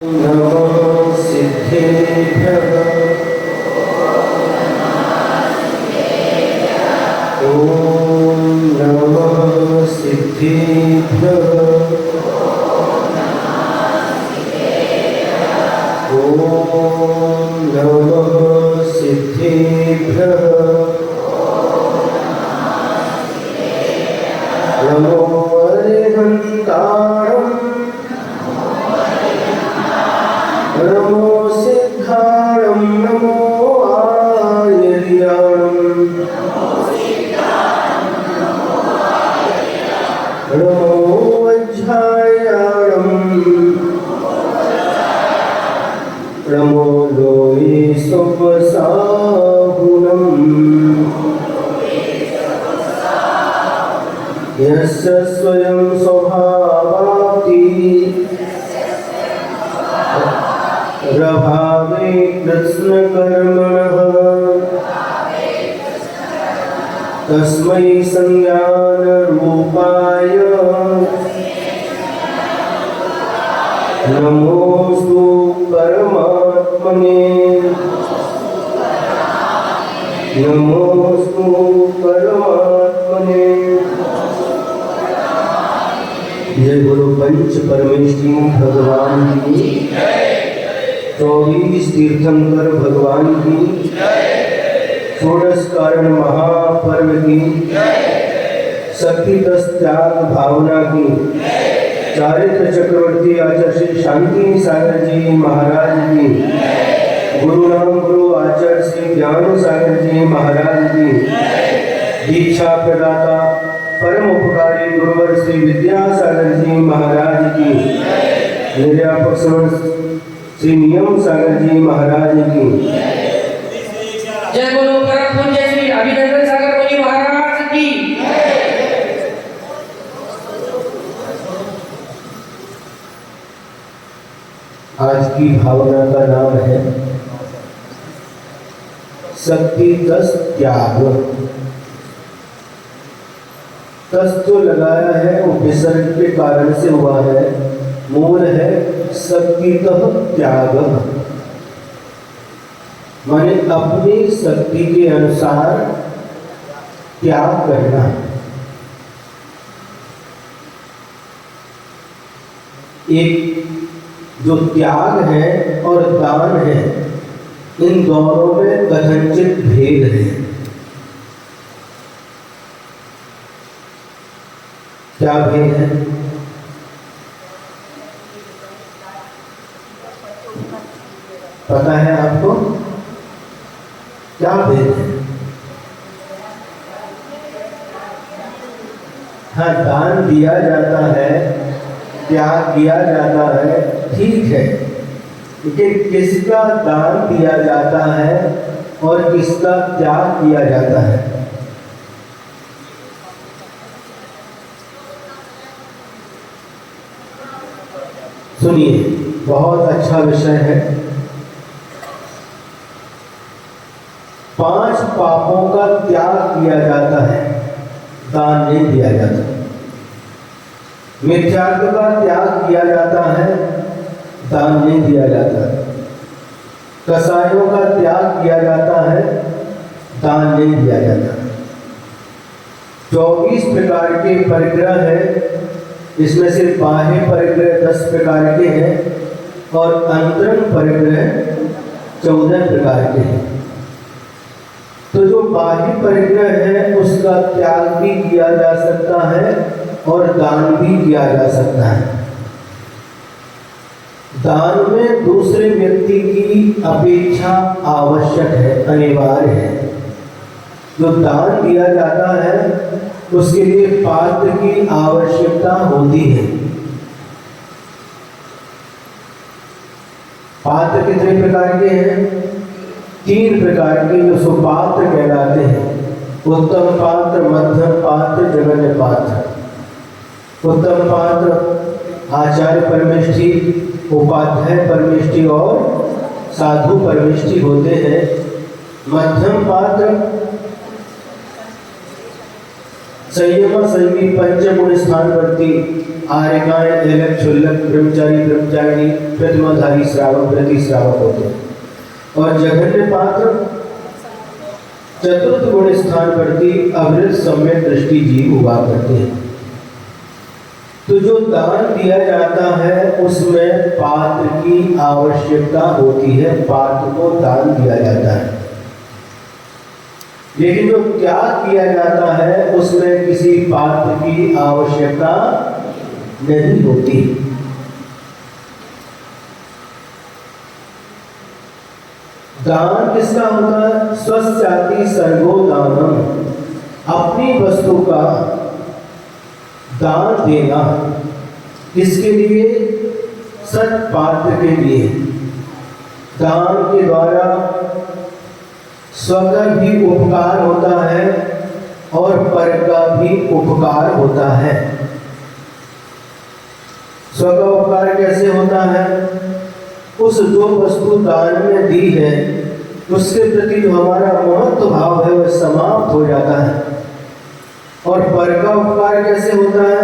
नमः सिद्धेभ्यः ॐ नमः सिद्धेभ्यः ॐ नमः सिद्धेभ्यः नमो अरिहन्तारम् नमो सिद्धाणं नमो आर्याणं नमो वज्रायाणं नमो लोये स्वपसाहुनं यस्य स्वयं स्वभावाति प्रभावे कृष्णकर्मणः तस्मै संज्ञानरूपाय नमोऽस्तु परमात्मने नमोऽस्तु परमात्मने। जय गुरु पंच परमेष्ठी भगवान की, 24 तीर्थंकर भगवान की, षोडश कारण महापर्व की, शक्ति दस त्याग भावना की, चारित्र चक्रवर्ती आचार्य श्री शांति सागर जी महाराज की, गुरु नाम गुरु आचार्य श्री ज्ञान सागर जी महाराज की, दीक्षा प्रदाता परम उपकारी गुरुवर श्री विद्यासागर जी महाराज की, निर्यापक श्री नियम सागर जी महाराज की। जय बोलो परम पूज्य श्री अभिनंदन सागर मुनि महाराज की। आज की भावना का नाम है शक्ति दस त्याग। तस जो लगाया है वो विसर्ग के कारण से हुआ है, मूल है शक्तितः त्याग, माने अपनी शक्ति के अनुसार त्याग करना। एक जो त्याग है और दान है, इन दोनों में कथनचित भेद है। क्या भेद है? पता है आपको क्या भेद है? हाँ, दान दिया जाता है, त्याग किया जाता है, ठीक है, लेकिन किसका दान दिया जाता है और किसका त्याग किया जाता है? सुनिए, बहुत अच्छा विषय है। 5 पापों का त्याग किया जाता है, दान नहीं दिया जाता। मिथ्यात्व का त्याग किया जाता है, दान नहीं दिया जाता। कसायों का त्याग किया जाता है, दान नहीं दिया जाता। 24 प्रकार के परिग्रह है, इसमें से बाह्य परिग्रह 10 प्रकार के हैं और अंतरंग परिग्रह 14 प्रकार के हैं। तो जो बाह्य परिग्रह है उसका त्याग भी किया जा सकता है और दान भी किया जा सकता है। दान में दूसरे व्यक्ति की अपेक्षा आवश्यक है, अनिवार्य है। जो दान दिया जाता है उसके लिए पात्र की आवश्यकता होती है। पात्र कितने प्रकार के हैं? 3 प्रकार के, जो सुपात्र कहलाते हैं। उत्तम पात्र, मध्यम पात्र, जघन्य पात्र। उत्तम पात्र आचार्य परमेष्ठी, उपाध्याय परमेष्ठी और साधु परमेष्ठी होते हैं। मध्यम पात्र संयम संयमी पंचगुण स्थानवर्ती आर्यकाय, एलक, क्षुल्लक, ब्रह्मचारी, ब्रह्मचारिणी, प्रतिमाधारी, श्रावक, प्रति श्रावक होते हैं। और जघन्य पात्र चतुर्थ गुण स्थान प्रति अवृत सम्यक दृष्टि जीव हुआ करते हैं। तो जो दान दिया जाता है उसमें पात्र की आवश्यकता होती है, पात्र को दान दिया जाता है। लेकिन जो त्याग किया जाता है उसमें किसी पात्र की आवश्यकता नहीं होती। दान किसका होता है? स्वस्याति सर्गो दानम, अपनी वस्तु का दान देना। किसके लिए? सत्पात्र के लिए। दान के द्वारा स्व का भी उपकार होता है और पर का भी उपकार होता है। स्व का उपकार कैसे होता है? उस जो वस्तु दान में दी है उसके प्रति जो हमारा महत्व भाव है वह समाप्त हो जाता है। और पर का उपकार कैसे होता है?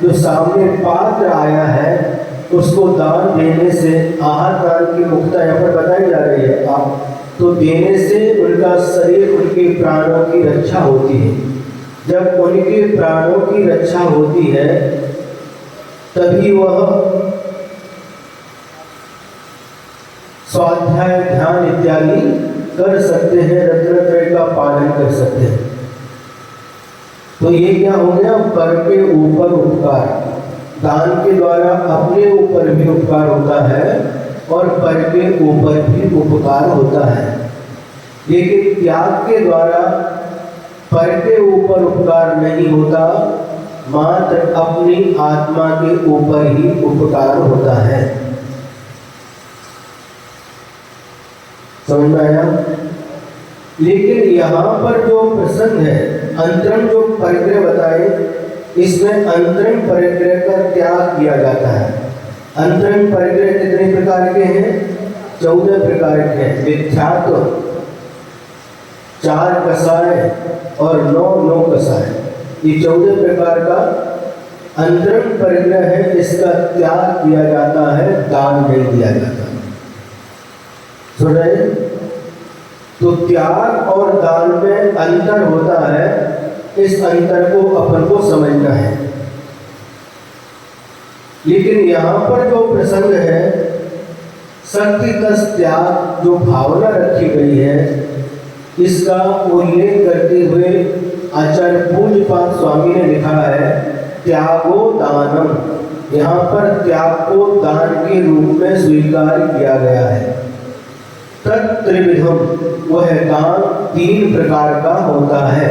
जो सामने पात्र आया है उसको दान देने से, आहार दान की मुक्ता यहाँ पर बताई जा रही है आप, तो देने से उनका शरीर, उनके प्राणों की रक्षा होती है। जब उनके प्राणों की रक्षा होती है तभी वह स्वाध्याय, ध्यान इत्यादि कर सकते हैं, रत्नत्रय का पालन कर सकते हैं। तो ये क्या हो गया? पर के ऊपर उपकार। दान के द्वारा अपने ऊपर भी उपकार होता है और पर के ऊपर भी उपकार होता है। लेकिन त्याग के द्वारा पर के ऊपर उपकार नहीं होता, मात्र अपनी आत्मा के ऊपर ही उपकार होता है। समझ में आया? लेकिन यहाँ पर जो प्रसंग है, अंतरंग जो परिग्रह बताए, इसमें अंतरंग परिग्रह का त्याग किया जाता है। अंतरंग परिग्रह कितने प्रकार के हैं? 14 प्रकार के हैं। मिथ्यात्व, 4 कसाय और 9 कसाय, ये 14 प्रकार का अंतरंग परिग्रह है। इसका त्याग किया जाता है, दान नहीं दिया जाता। सुन रहे? तो त्याग और दान में अंतर होता है, इस अंतर को अपन को समझना है। लेकिन यहाँ पर जो प्रसंग है, शक्ति तस् त्याग जो भावना रखी गई है, इसका उल्लेख करते हुए आचार्य पूज्यपाद स्वामी ने लिखा है त्यागो दानम। यहाँ पर त्याग को दान के रूप में स्वीकार किया गया है। तत्त्रिविधम, वह दान 3 प्रकार का होता है।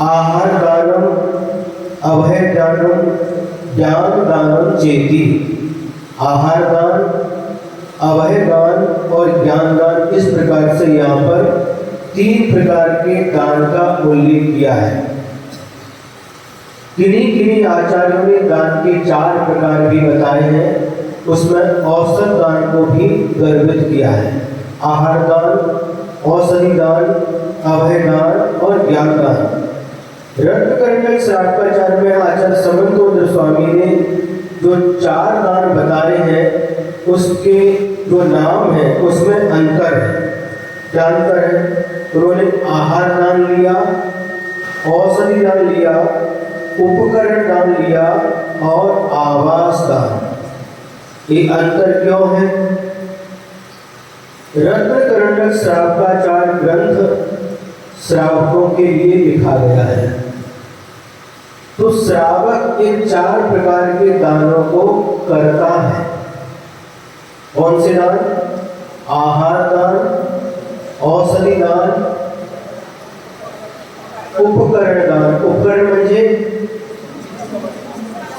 आहार दानम, अभय दानम, ज्ञान दानम चेति। आहार दान, अभय दान और ज्ञान दान, इस प्रकार से यहाँ पर 3 प्रकार के दान का उल्लेख किया है। किन्हीं आचार्यों ने दान के 4 प्रकार भी बताए हैं, उसमें औसत दान को भी गर्भित किया है। आहार दान, औषधि दान, अभय दान और ज्ञान दान। रत्नकंडक शास्त्राचार्य में आचार्य समंतोद्र स्वामी ने जो 4 दान बताए हैं उसके जो नाम है उसमें अंतर है। क्या अंतर है? उन्होंने आहार दान लिया, औषधि दान लिया, उपकरण दान लिया और आवास दान। ये अंतर क्यों है? रत्नकंडक श्रावकाचार्य ग्रंथ श्रावकों के लिए लिखा गया है। तो श्रावक इन 4 प्रकार के दानों को करता है। कौन से दान? आहार दान, औषधि दान, उपकरण दान। उपकरण म्हणजे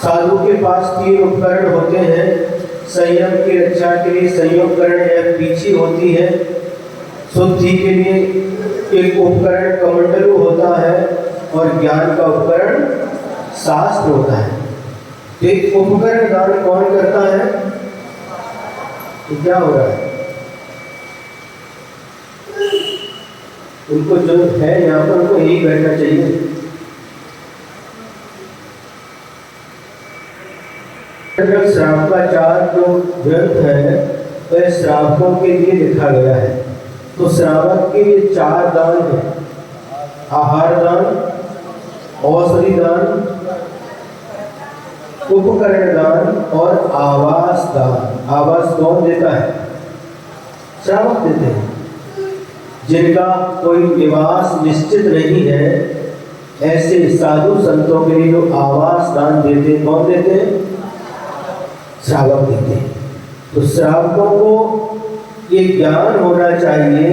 साधु के पास 3 उपकरण होते हैं। संयम की रक्षा के लिए संयोगकरण या पीछी होती है। शुद्धि के लिए एक उपकरण कमंडलू होता है और ज्ञान का उपकरण शास्त्र होता है। एक उपकरण दान कौन करता है? तो क्या हो रहा है? उनको जो है यहाँ पर उनको यही बैठना चाहिए। श्रावकाचार जो ग्रंथ है वह श्रावकों के लिए लिखा गया है। तो श्रावक के ये 4 दान हैं: आहार दान, औषधि दान, उपकरण दान और आवास दान। आवास कौन देता है? श्रावक देते हैं। जिनका कोई निवास निश्चित नहीं है, ऐसे साधु संतों के लिए जो आवास दान देते हैं, कौन देते हैं? श्रावक देते हैं। तो श्रावकों को ये ज्ञान होना चाहिए,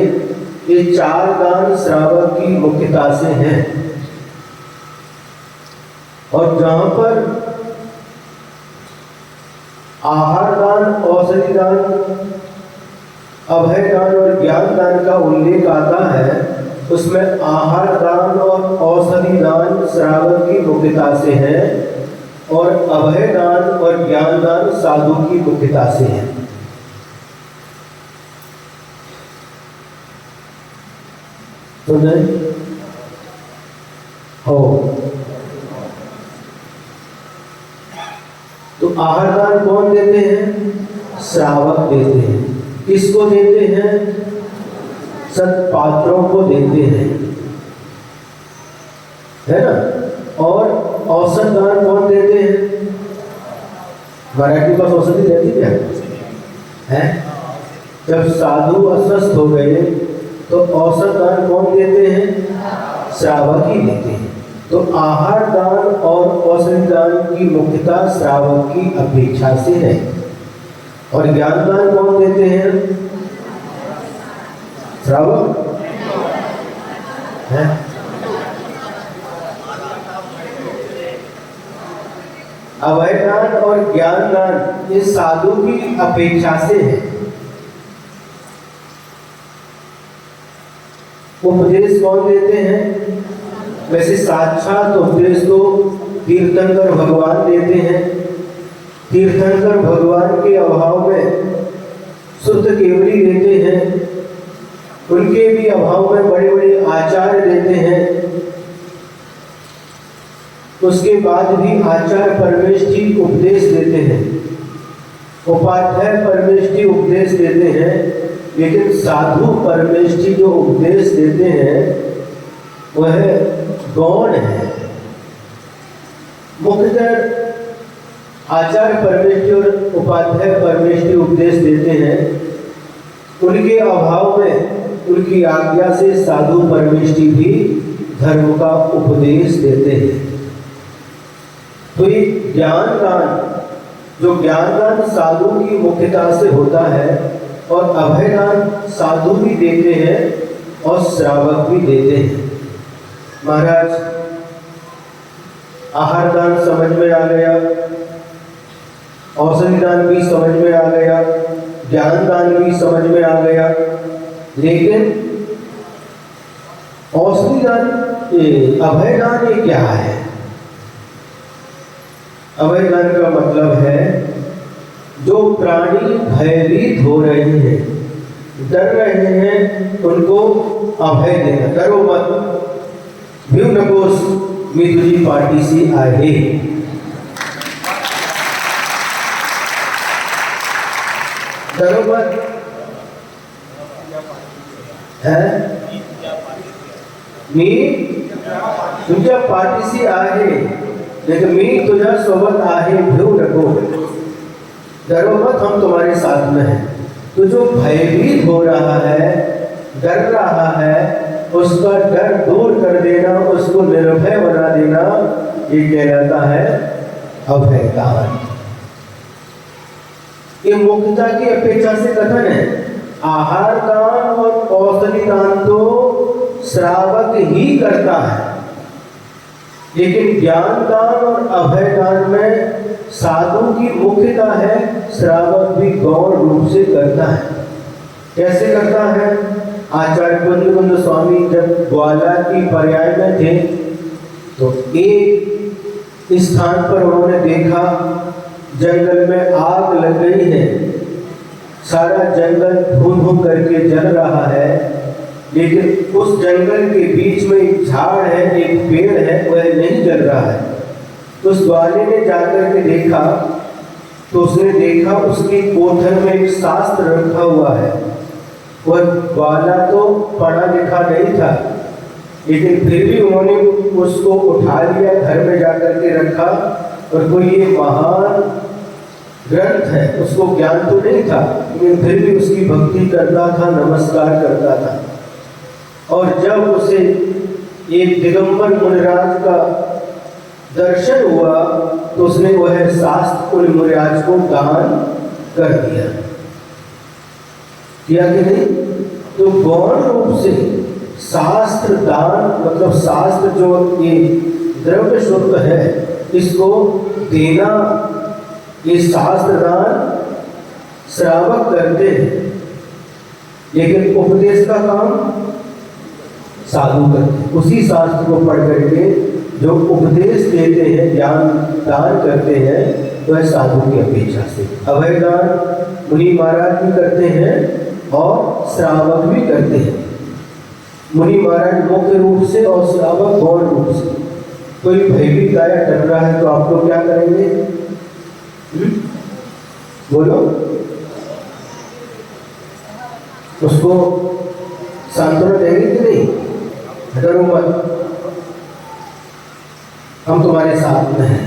ये 4 दान श्रावक की मुख्यता से हैं। और जहां पर आहार दान, औषधि दान, अभय दान और ज्ञान दान का उल्लेख आता है, उसमें आहार दान और औषधि दान श्रावक की मुख्यता से है और अभय दान और ज्ञान दान साधु की मुख्यता से है। तो नहीं हो तो आहार दान कौन देते हैं? श्रावक देते हैं। किसको देते हैं? सत्पात्रों को देते हैं, है ना। और औषध दान कौन देते हैं? मराठी पास औषधि रहती क्या है? जब साधु अस्वस्थ हो गए तो औषध दान कौन देते हैं? श्रावक ही देते हैं। तो आहार दान और औषधि दान की मुख्यता श्रावक की अपेक्षा से है। और ज्ञान दान कौन देते हैं? श्रावक है। अभय दान और ज्ञान दान ये साधु की अपेक्षा से है। उपदेश कौन देते हैं? वैसे साक्षात उपदेश तो तीर्थंकर भगवान देते हैं। तीर्थंकर भगवान के अभाव में शुद्ध केवली देते हैं, उनके भी अभाव में बड़े बड़े आचार्य देते हैं। उसके बाद भी आचार्य परमेष्ठी उपदेश देते हैं, उपाध्याय परमेष्ठी उपदेश देते हैं। लेकिन साधु परमेष्ठी जो उपदेश देते हैं वह गौण है। मुख्यतः आचार्य परमेष्ठी और उपाध्याय परमेष्ठी उपदेश देते हैं, उनके अभाव में उनकी आज्ञा से साधु परमेष्ठी भी धर्म का उपदेश देते हैं। तो ये ज्ञान दान, जो ज्ञान दान साधु की मुख्यता से होता है और अभय दान साधु भी देते हैं और श्रावक भी देते हैं। महाराज, आहार दान समझ में आ गया, औषधि दान भी समझ में आ गया, ज्ञान दान भी समझ में आ गया। लेकिन औषधि दान, अभय दान ये क्या है? अभय दान का मतलब है जो प्राणी भयभीत हो रहे हैं, डर रहे हैं, उनको अभय देना। डरो मत, भिऊ नकोस, मी तुझी पाठीशी आहे। डरो मत है, मी तुझ्या पाठीशी आहे, लेकिन मी तुझ्या सोबत आहे, भिऊ नको। डरो मत, हम तुम्हारे साथ में हैं। तो जो भयभीत हो रहा है, डर रहा है, उसका डर दूर कर देना, उसको निर्भय बना देना, ये कहलाता है अभय दान। ये मुख्यता की अपेक्षा से कथन है। आहार दान और औषधि दान तो श्रावक ही करता है, लेकिन ज्ञान दान और अभय दान में साधु की मुख्यता है, श्रावक भी गौण रूप से करता है। कैसे करता है? आचार्य कुंद स्वामी जब ग्वाला की पर्याय में थे तो एक स्थान पर उन्होंने देखा जंगल में आग लग गई है, सारा जंगल धू करके जल रहा है, लेकिन उस जंगल के बीच में एक झाड़ है, एक पेड़ है, वह नहीं जल रहा है। उस ग्वाले ने जाकर के देखा तो उसने देखा उसकी कोठर में एक शास्त्र रखा हुआ है। वह वाला तो पढ़ा लिखा नहीं था, लेकिन फिर भी उन्होंने उसको उठा लिया, घर में जाकर के रखा। और कोई ये महान ग्रंथ है, उसको ज्ञान तो नहीं था, लेकिन फिर भी उसकी भक्ति करता था, नमस्कार करता था। और जब उसे एक दिगंबर मुनिराज का दर्शन हुआ तो उसने वह शास्त्र उन मुनिराज को दान कर दिया कि नहीं? तो गौण रूप से शास्त्र दान मतलब शास्त्र जो ये द्रव्य शुल्क है इसको देना, ये शास्त्र दान श्रावक करते हैं, लेकिन उपदेश का काम साधु करते हैं। उसी शास्त्र को पढ़ करके जो उपदेश देते हैं, ज्ञान दान करते हैं, वह साधु की अपेक्षा से अभय दान मुनि महाराज भी करते हैं और श्रावक भी करते हैं। मुनि महाराज मुख्य रूप से और श्रावक गौण रूप से। कोई भयभीत आया, डर रहा है, तो आप लोग क्या करेंगे? बोलो, उसको सांत्वना देंगे कि नहीं? डरो मत, हम तुम्हारे साथ में हैं,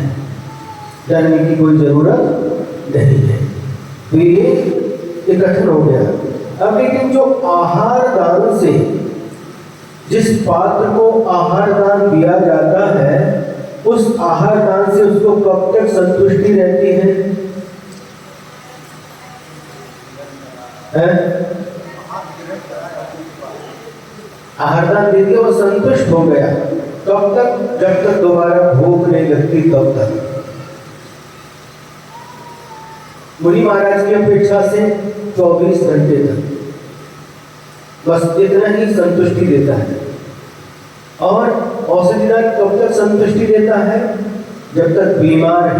डरने की कोई जरूरत नहीं है। तो ये कथन हो गया। अब लेकिन जो आहार दान से, जिस पात्र को आहार दान दिया जाता है, उस आहार दान से उसको कब तक संतुष्टि रहती है? आहार दान दे दिया, वो संतुष्ट हो गया। कब तक? जब तक दोबारा भूख नहीं लगती तब तक। मुनि महाराज की अपेक्षा से 24 घंटे तक बस इतना ही संतुष्टि देता है। और औषधि दान कब तक संतुष्टि देता है? जब तक बीमार है।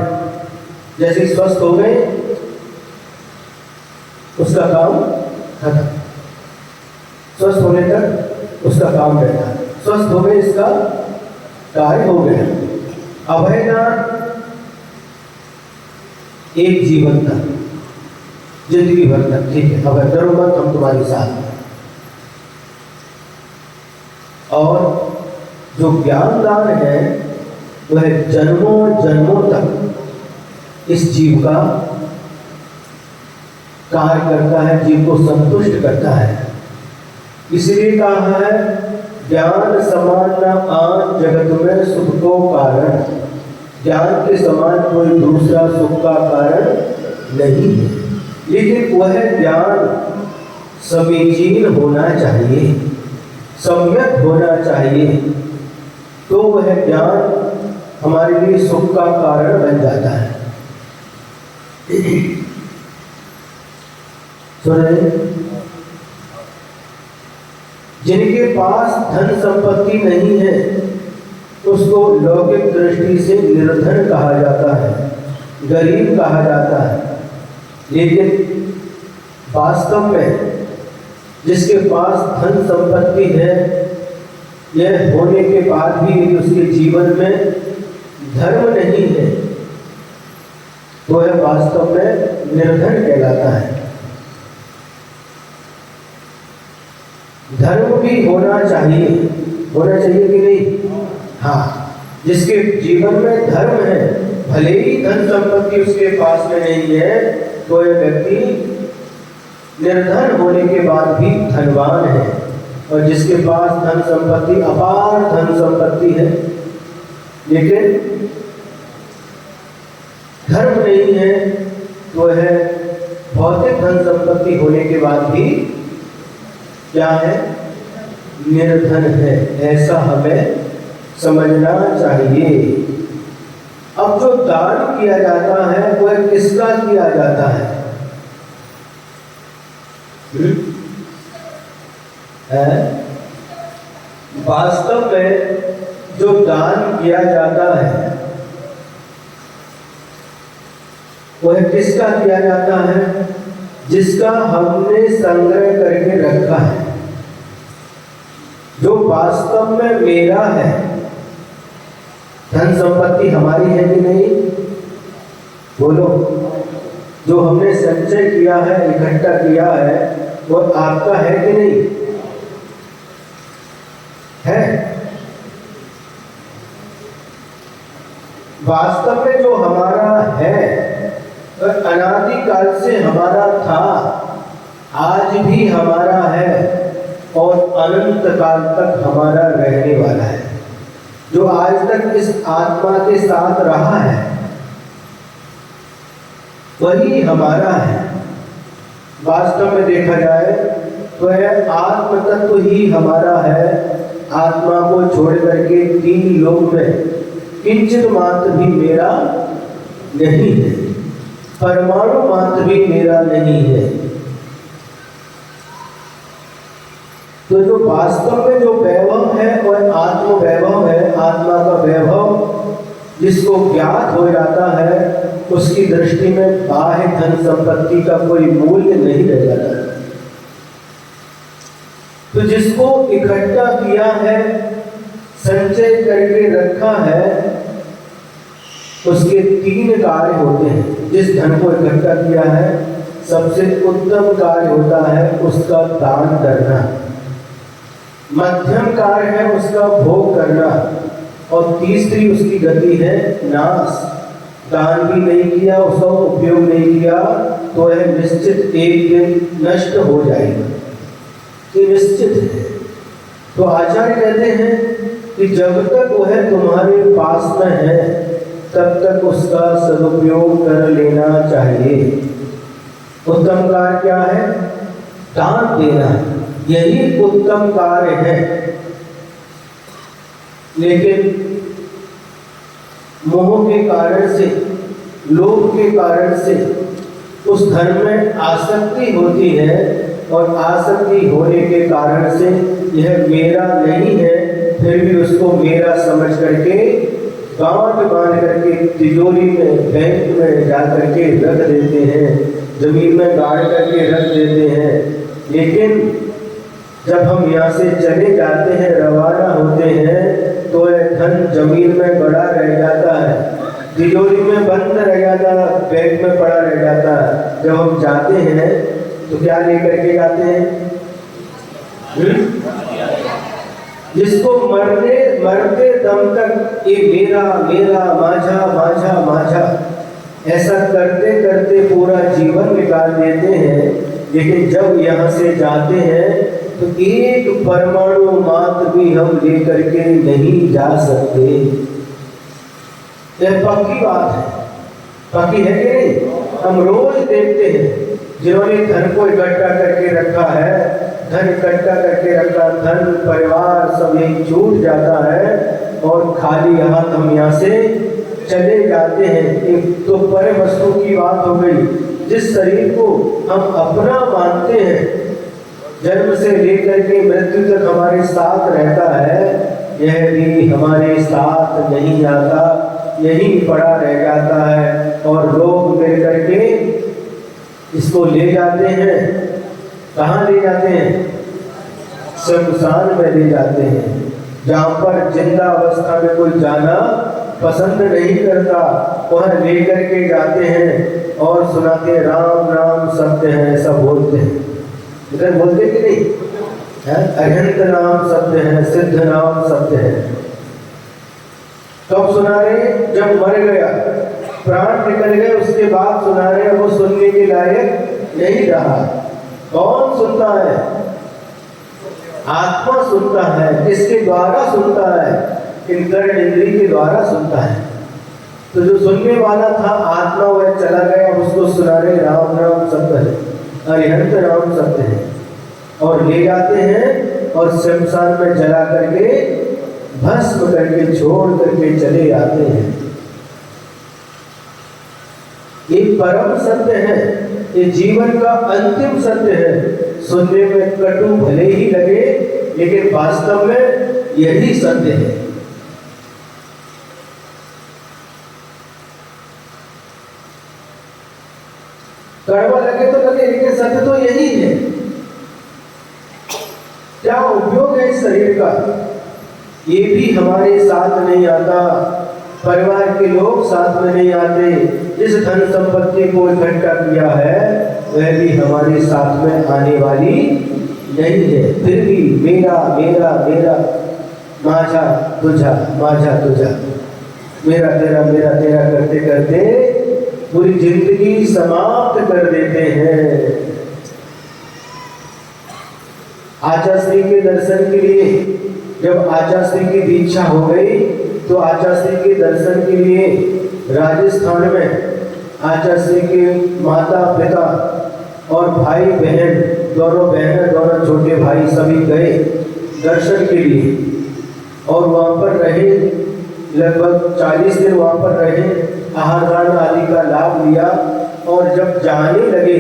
जैसे स्वस्थ हो गए उसका काम खत्म, स्वस्थ होने तक उसका काम रहता है। स्वस्थ हो गए, इसका कार्य हो गया। अभय दान एक जीवन तक, जिंदगी भर तक, ठीक है, अभय डरो मत, हम तुम्हारे साथ हैं। और जो ज्ञान दान है वह जन्मों जन्मों तक इस जीव का कार्य करता है, जीव को संतुष्ट करता है। इसलिए कहा है ज्ञान समान न आन जगत में सुख को कारण। ज्ञान के समान कोई दूसरा सुख का कारण नहीं है, लेकिन वह ज्ञान समीचीन होना चाहिए, सम्यक होना चाहिए, तो वह ज्ञान हमारे लिए सुख का कारण बन जाता है। सुने, जिनके पास धन संपत्ति नहीं है उसको लौकिक दृष्टि से निर्धन कहा जाता है, गरीब कहा जाता है। लेकिन वास्तव में जिसके पास धन संपत्ति है, यह होने के बाद भी यदि उसके जीवन में धर्म नहीं है तो वह वास्तव में निर्धन कहलाता है। धर्म भी होना चाहिए कि नहीं? हाँ, जिसके जीवन में धर्म है, भले ही धन संपत्ति उसके पास में नहीं है, तो यह व्यक्ति निर्धन होने के बाद भी धनवान है। और जिसके पास धन संपत्ति, अपार धन संपत्ति है, लेकिन धर्म नहीं है, तो है भौतिक धन संपत्ति होने के बाद भी क्या है? निर्धन है। ऐसा हमें समझना चाहिए। अब जो दान किया जाता है वह किसका किया जाता है? वास्तव में जो दान किया जाता है वह किसका किया जाता है? जिसका हमने संग्रह करके रखा है, जो वास्तव में मेरा है। धन संपत्ति हमारी है कि नहीं? बोलो, जो हमने संचय किया है, इकट्ठा किया है, वो आपका है कि नहीं है? वास्तव में जो हमारा है और अनादिकाल से हमारा था, आज भी हमारा है और अनंत काल तक हमारा रहने वाला है। जो आज तक इस आत्मा के साथ रहा है वही हमारा है। वास्तव में देखा जाए तो यह आत्म तत्व ही हमारा है। आत्मा को छोड़ करके तीन लोक में किंचित मात्र भी मेरा नहीं है, परमाणु मात्र भी मेरा नहीं है। तो जो वास्तव में जो वैभव है वह आत्म वैभव है। आत्मा का वैभव जिसको ज्ञात हो जाता है उसकी दृष्टि में बाह्य धन संपत्ति का कोई मूल्य नहीं रह जाता। तो जिसको इकट्ठा किया है, संचय करके रखा है, उसके तीन कार्य होते हैं। जिस धन को इकट्ठा किया है सबसे उत्तम कार्य होता है उसका दान करना, मध्यम कार्य है उसका भोग करना और तीसरी उसकी गति है नाश। दान भी नहीं किया, उसका उपयोग नहीं किया तो यह निश्चित एक दिन नष्ट हो जाएगा, ये निश्चित है। तो आचार्य कहते हैं कि जब तक वह तुम्हारे पास में है तब तक उसका सदुपयोग कर लेना चाहिए। उत्तम कार्य क्या है? दान देना, यही उत्तम कार्य है। लेकिन मोह के कारण से, लोभ के कारण से उस धर्म में आसक्ति होती है और आसक्ति होने के कारण से यह मेरा नहीं है, फिर भी उसको मेरा समझ करके गांठ बांध करके तिजोरी में, बैंक में जा करके रख देते हैं, जमीन में गाड़ करके रख देते हैं। लेकिन जब हम यहाँ से चले जाते हैं, रवाना होते हैं, तो यह धन जमीन में गड़ा रह जाता है, तिजोरी में बंद रह जाता है, बैंक में पड़ा रह जाता है। जब हम जाते हैं तो क्या लेकर के जाते हैं? जिसको मरते दम तक ये मेरा मेरा माझा माझा माझा ऐसा करते करते पूरा जीवन निकाल देते हैं। लेकिन जब यहाँ से जाते हैं तो एक परमाणु मात्र भी हम लेकर के नहीं जा सकते। यह पक्की बात है, पक्की है कि नहीं? हम रोज देखते हैं जिन्होंने धन को इकट्ठा करके रखा है, धन इकट्ठा करके रखा, धन परिवार सब यही छूट जाता है और खाली हाथ हम यहाँ से चले जाते हैं। एक तो पर वस्तु की बात हो गई। जिस शरीर को हम अपना मानते हैं, जन्म से लेकर के मृत्यु तक हमारे साथ रहता है, यह भी हमारे साथ नहीं आता, यही पड़ा रह जाता है। और लोग मिल करके इसको ले जाते हैं। कहाँ ले जाते हैं? शमशान में ले जाते हैं, जहाँ पर जिंदा अवस्था में कोई जाना पसंद नहीं करता, वह लेकर के जाते हैं और सुनाते हैं राम नाम सत्य है, ऐसा बोलते हैं। इधर बोलते कि नहीं? अनंत नाम सत्य है, सिद्ध नाम सत्य है। कब सुना रहे? जब मर गया, प्राण निकल गए, उसके बाद सुना रहे, वो सुनने के लायक नहीं रहा। कौन सुनता है? आत्मा सुनता है। किसके द्वारा सुनता है? इंद्रिय इंद्रिय के द्वारा सुनता है। तो जो सुनने वाला था आत्मा, वह चला गया, उसको सुना रहे राम नाम सत्य है, अरिहंत नाम सत्य है, और ले जाते हैं और शमशान में जला करके भस्म करके छोड़ करके चले जाते हैं। ये परम सत्य है, ये जीवन का अंतिम सत्य है। सुनने में कटु भले ही लगे, लेकिन वास्तव में यही सत्य है। कड़वा लगे तो लगे, लेकिन सत्य तो यही है। क्या उपयोग है इस शरीर का? ये भी हमारे साथ नहीं आता, परिवार के लोग साथ में नहीं आते, जिस धन संपत्ति को इकट्ठा किया है वह भी हमारे साथ में आने वाली नहीं है। फिर भी मेरा मेरा मेरा, माझा तुझा, माझा तुझा, मेरा तेरा करते करते पूरी जिंदगी समाप्त कर देते हैं। आचाश्री के दर्शन के लिए जब आचाश्री की दीक्षा हो गई तो आचाश्री के दर्शन के लिए राजस्थान में आचाश्री के माता पिता और भाई बहन, दोनों बहनें, दोनों छोटे भाई सभी गए दर्शन के लिए और वहाँ पर रहे, लगभग 40 दिन वहाँ पर रहे, आहार आदि का लाभ लिया। और जब जाने लगे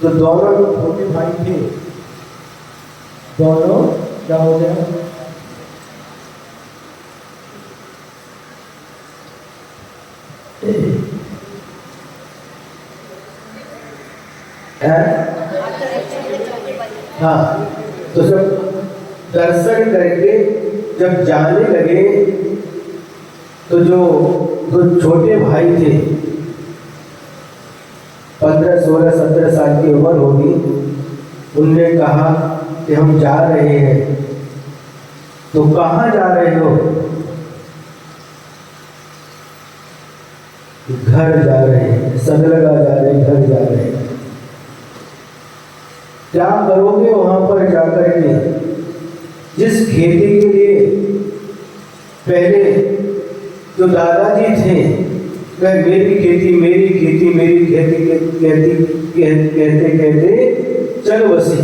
तो दोनों जो छोटे भाई थे, दोनों क्या हो गया, हाँ, तो जब दर्शन करके जब जाने लगे तो जो छोटे भाई थे, 15, 16, 17 साल की उम्र होगी, उनने कहा कि हम जा रहे हैं। तो कहाँ जा रहे हो? घर जा रहे हैं, सदलगा जा रहे हैं, घर जा रहे हैं। क्या करोगे वहां पर जाकर के? जिस खेती के लिए पहले जो दादाजी थे वह मेरी खेती मेरी खेती मेरी खेती कहते कहते चल बसे।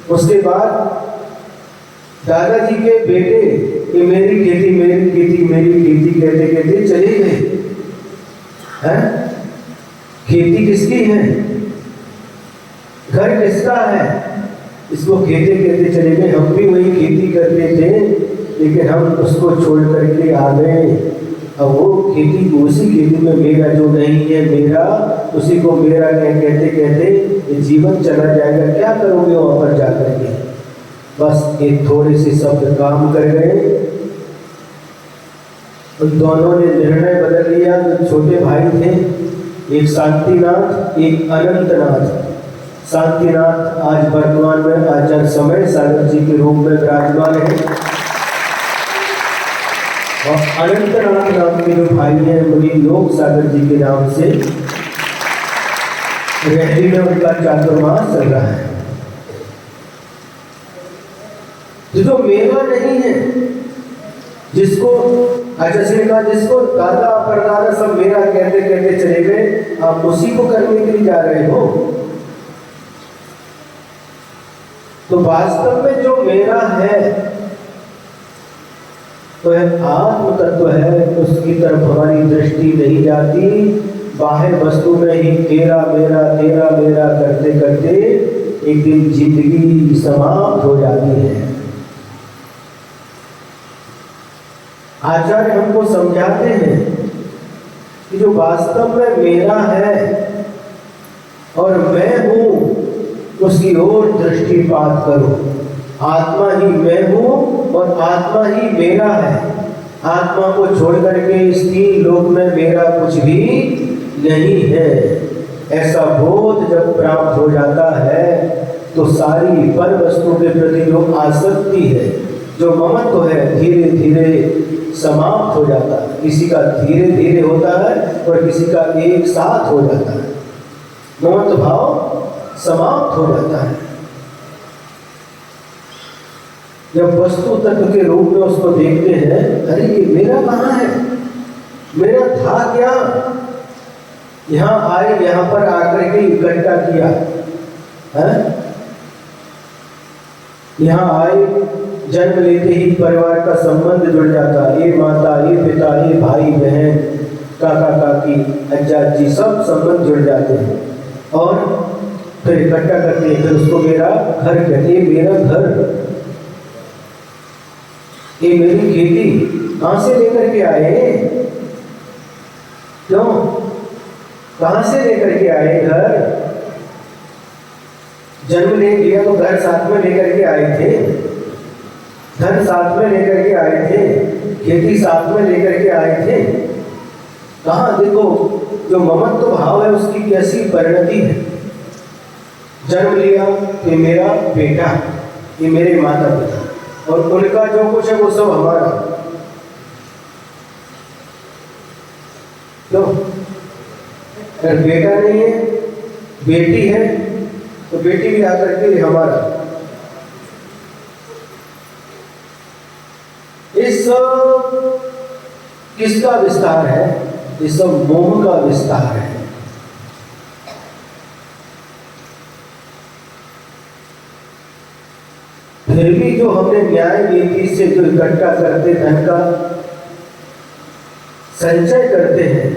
उसके बाद दादाजी के बेटे कि मेरी खेती मेरी खेती मेरी खेती कहते कहते चले गए हैं। खेती किसकी है? घर किसका है? इसको कहते कहते चले गए। हम भी वही खेती करते थे लेकिन हम उसको छोड़ करके आ गए। अब वो खेती, उसी खेती में मेरा जो नहीं है मेरा, उसी को मेरा कहते कहते जीवन चला जाएगा। क्या करोगे वहां पर जाकर के? बस एक थोड़े से शब्द काम कर गए। उन दोनों ने निर्णय बदल लिया। जो छोटे भाई थे, एक शांतिनाथ एक अनंतनाथ। शांतिनाथ आज वर्तमान में आचार्य समय सागर जी के रूप में विराजमान है और अनंतनाथ नाम के जो भाई हैं मुनि लोक सागर जी के नाम से रहरी में उनका चातुर्मास चल रहा है। जो मेरा नहीं है, जिसको आचार्य का जिसको दादा परदादा सब मेरा कहते कहते चले गए, आप उसी को करने के लिए जा रहे हो। तो वास्तव में जो मेरा है तो आत्म तत्व है, उसकी तरफ हमारी दृष्टि नहीं जाती। बाहर वस्तु में ही तेरा मेरा करते करते एक दिन जिंदगी समाप्त हो जाती है। आचार्य हमको समझाते हैं कि जो वास्तव में मेरा है और मैं हूं, उसकी ओर दृष्टिपात करो। आत्मा ही मैं हूं और आत्मा ही मेरा है। आत्मा को छोड़ करके इस तीन लोक में मेरा कुछ भी नहीं है। ऐसा बोध जब प्राप्त हो जाता है तो सारी पर वस्तु के प्रति जो आसक्ति है, जो ममत्व है, धीरे धीरे समाप्त हो जाता है। किसी का धीरे धीरे होता है और किसी का एक साथ हो जाता है। ममत्व भाव समाप्त हो जाता है। जब वस्तु तत्व के रूप में उसको देखते हैं, अरे ये मेरा कहाँ है, मेरा था क्या? यहाँ आए, यहाँ पर आकर के इकट्ठा किया है। यहाँ आए, जन्म लेते ही परिवार का संबंध जुड़ जाता। ये माता, ये पिता, ये भाई बहन, काका काकी, अज्जा अज्जी, सब संबंध जुड़ जाते हैं और फिर इकट्ठा करते हैं। फिर उसको मेरा घर कहते हैं। मेरा घर, ये मेरी खेती। कहाँ से लेकर के आए? क्यों? कहाँ से लेकर के आए घर? जन्म ले लिया तो घर साथ में लेकर के आए थे, धन साथ में लेकर के आए थे, खेती साथ में लेकर के आए थे। कहाँ देखो, जो ममत्व भाव है उसकी कैसी परिणति है। जन्म लिया ये मेरा बेटा, ये मेरे माता पिता, और उनका जो कुछ है वो सब हमारा। क्यों? अगर बेटा नहीं है, बेटी है, तो बेटी भी आकर के हमारा। इस किसका विस्तार है? इस मोह का विस्तार है। फिर भी जो हमने न्याय नीति से जो इकट्ठा करते धन का संचय करते हैं,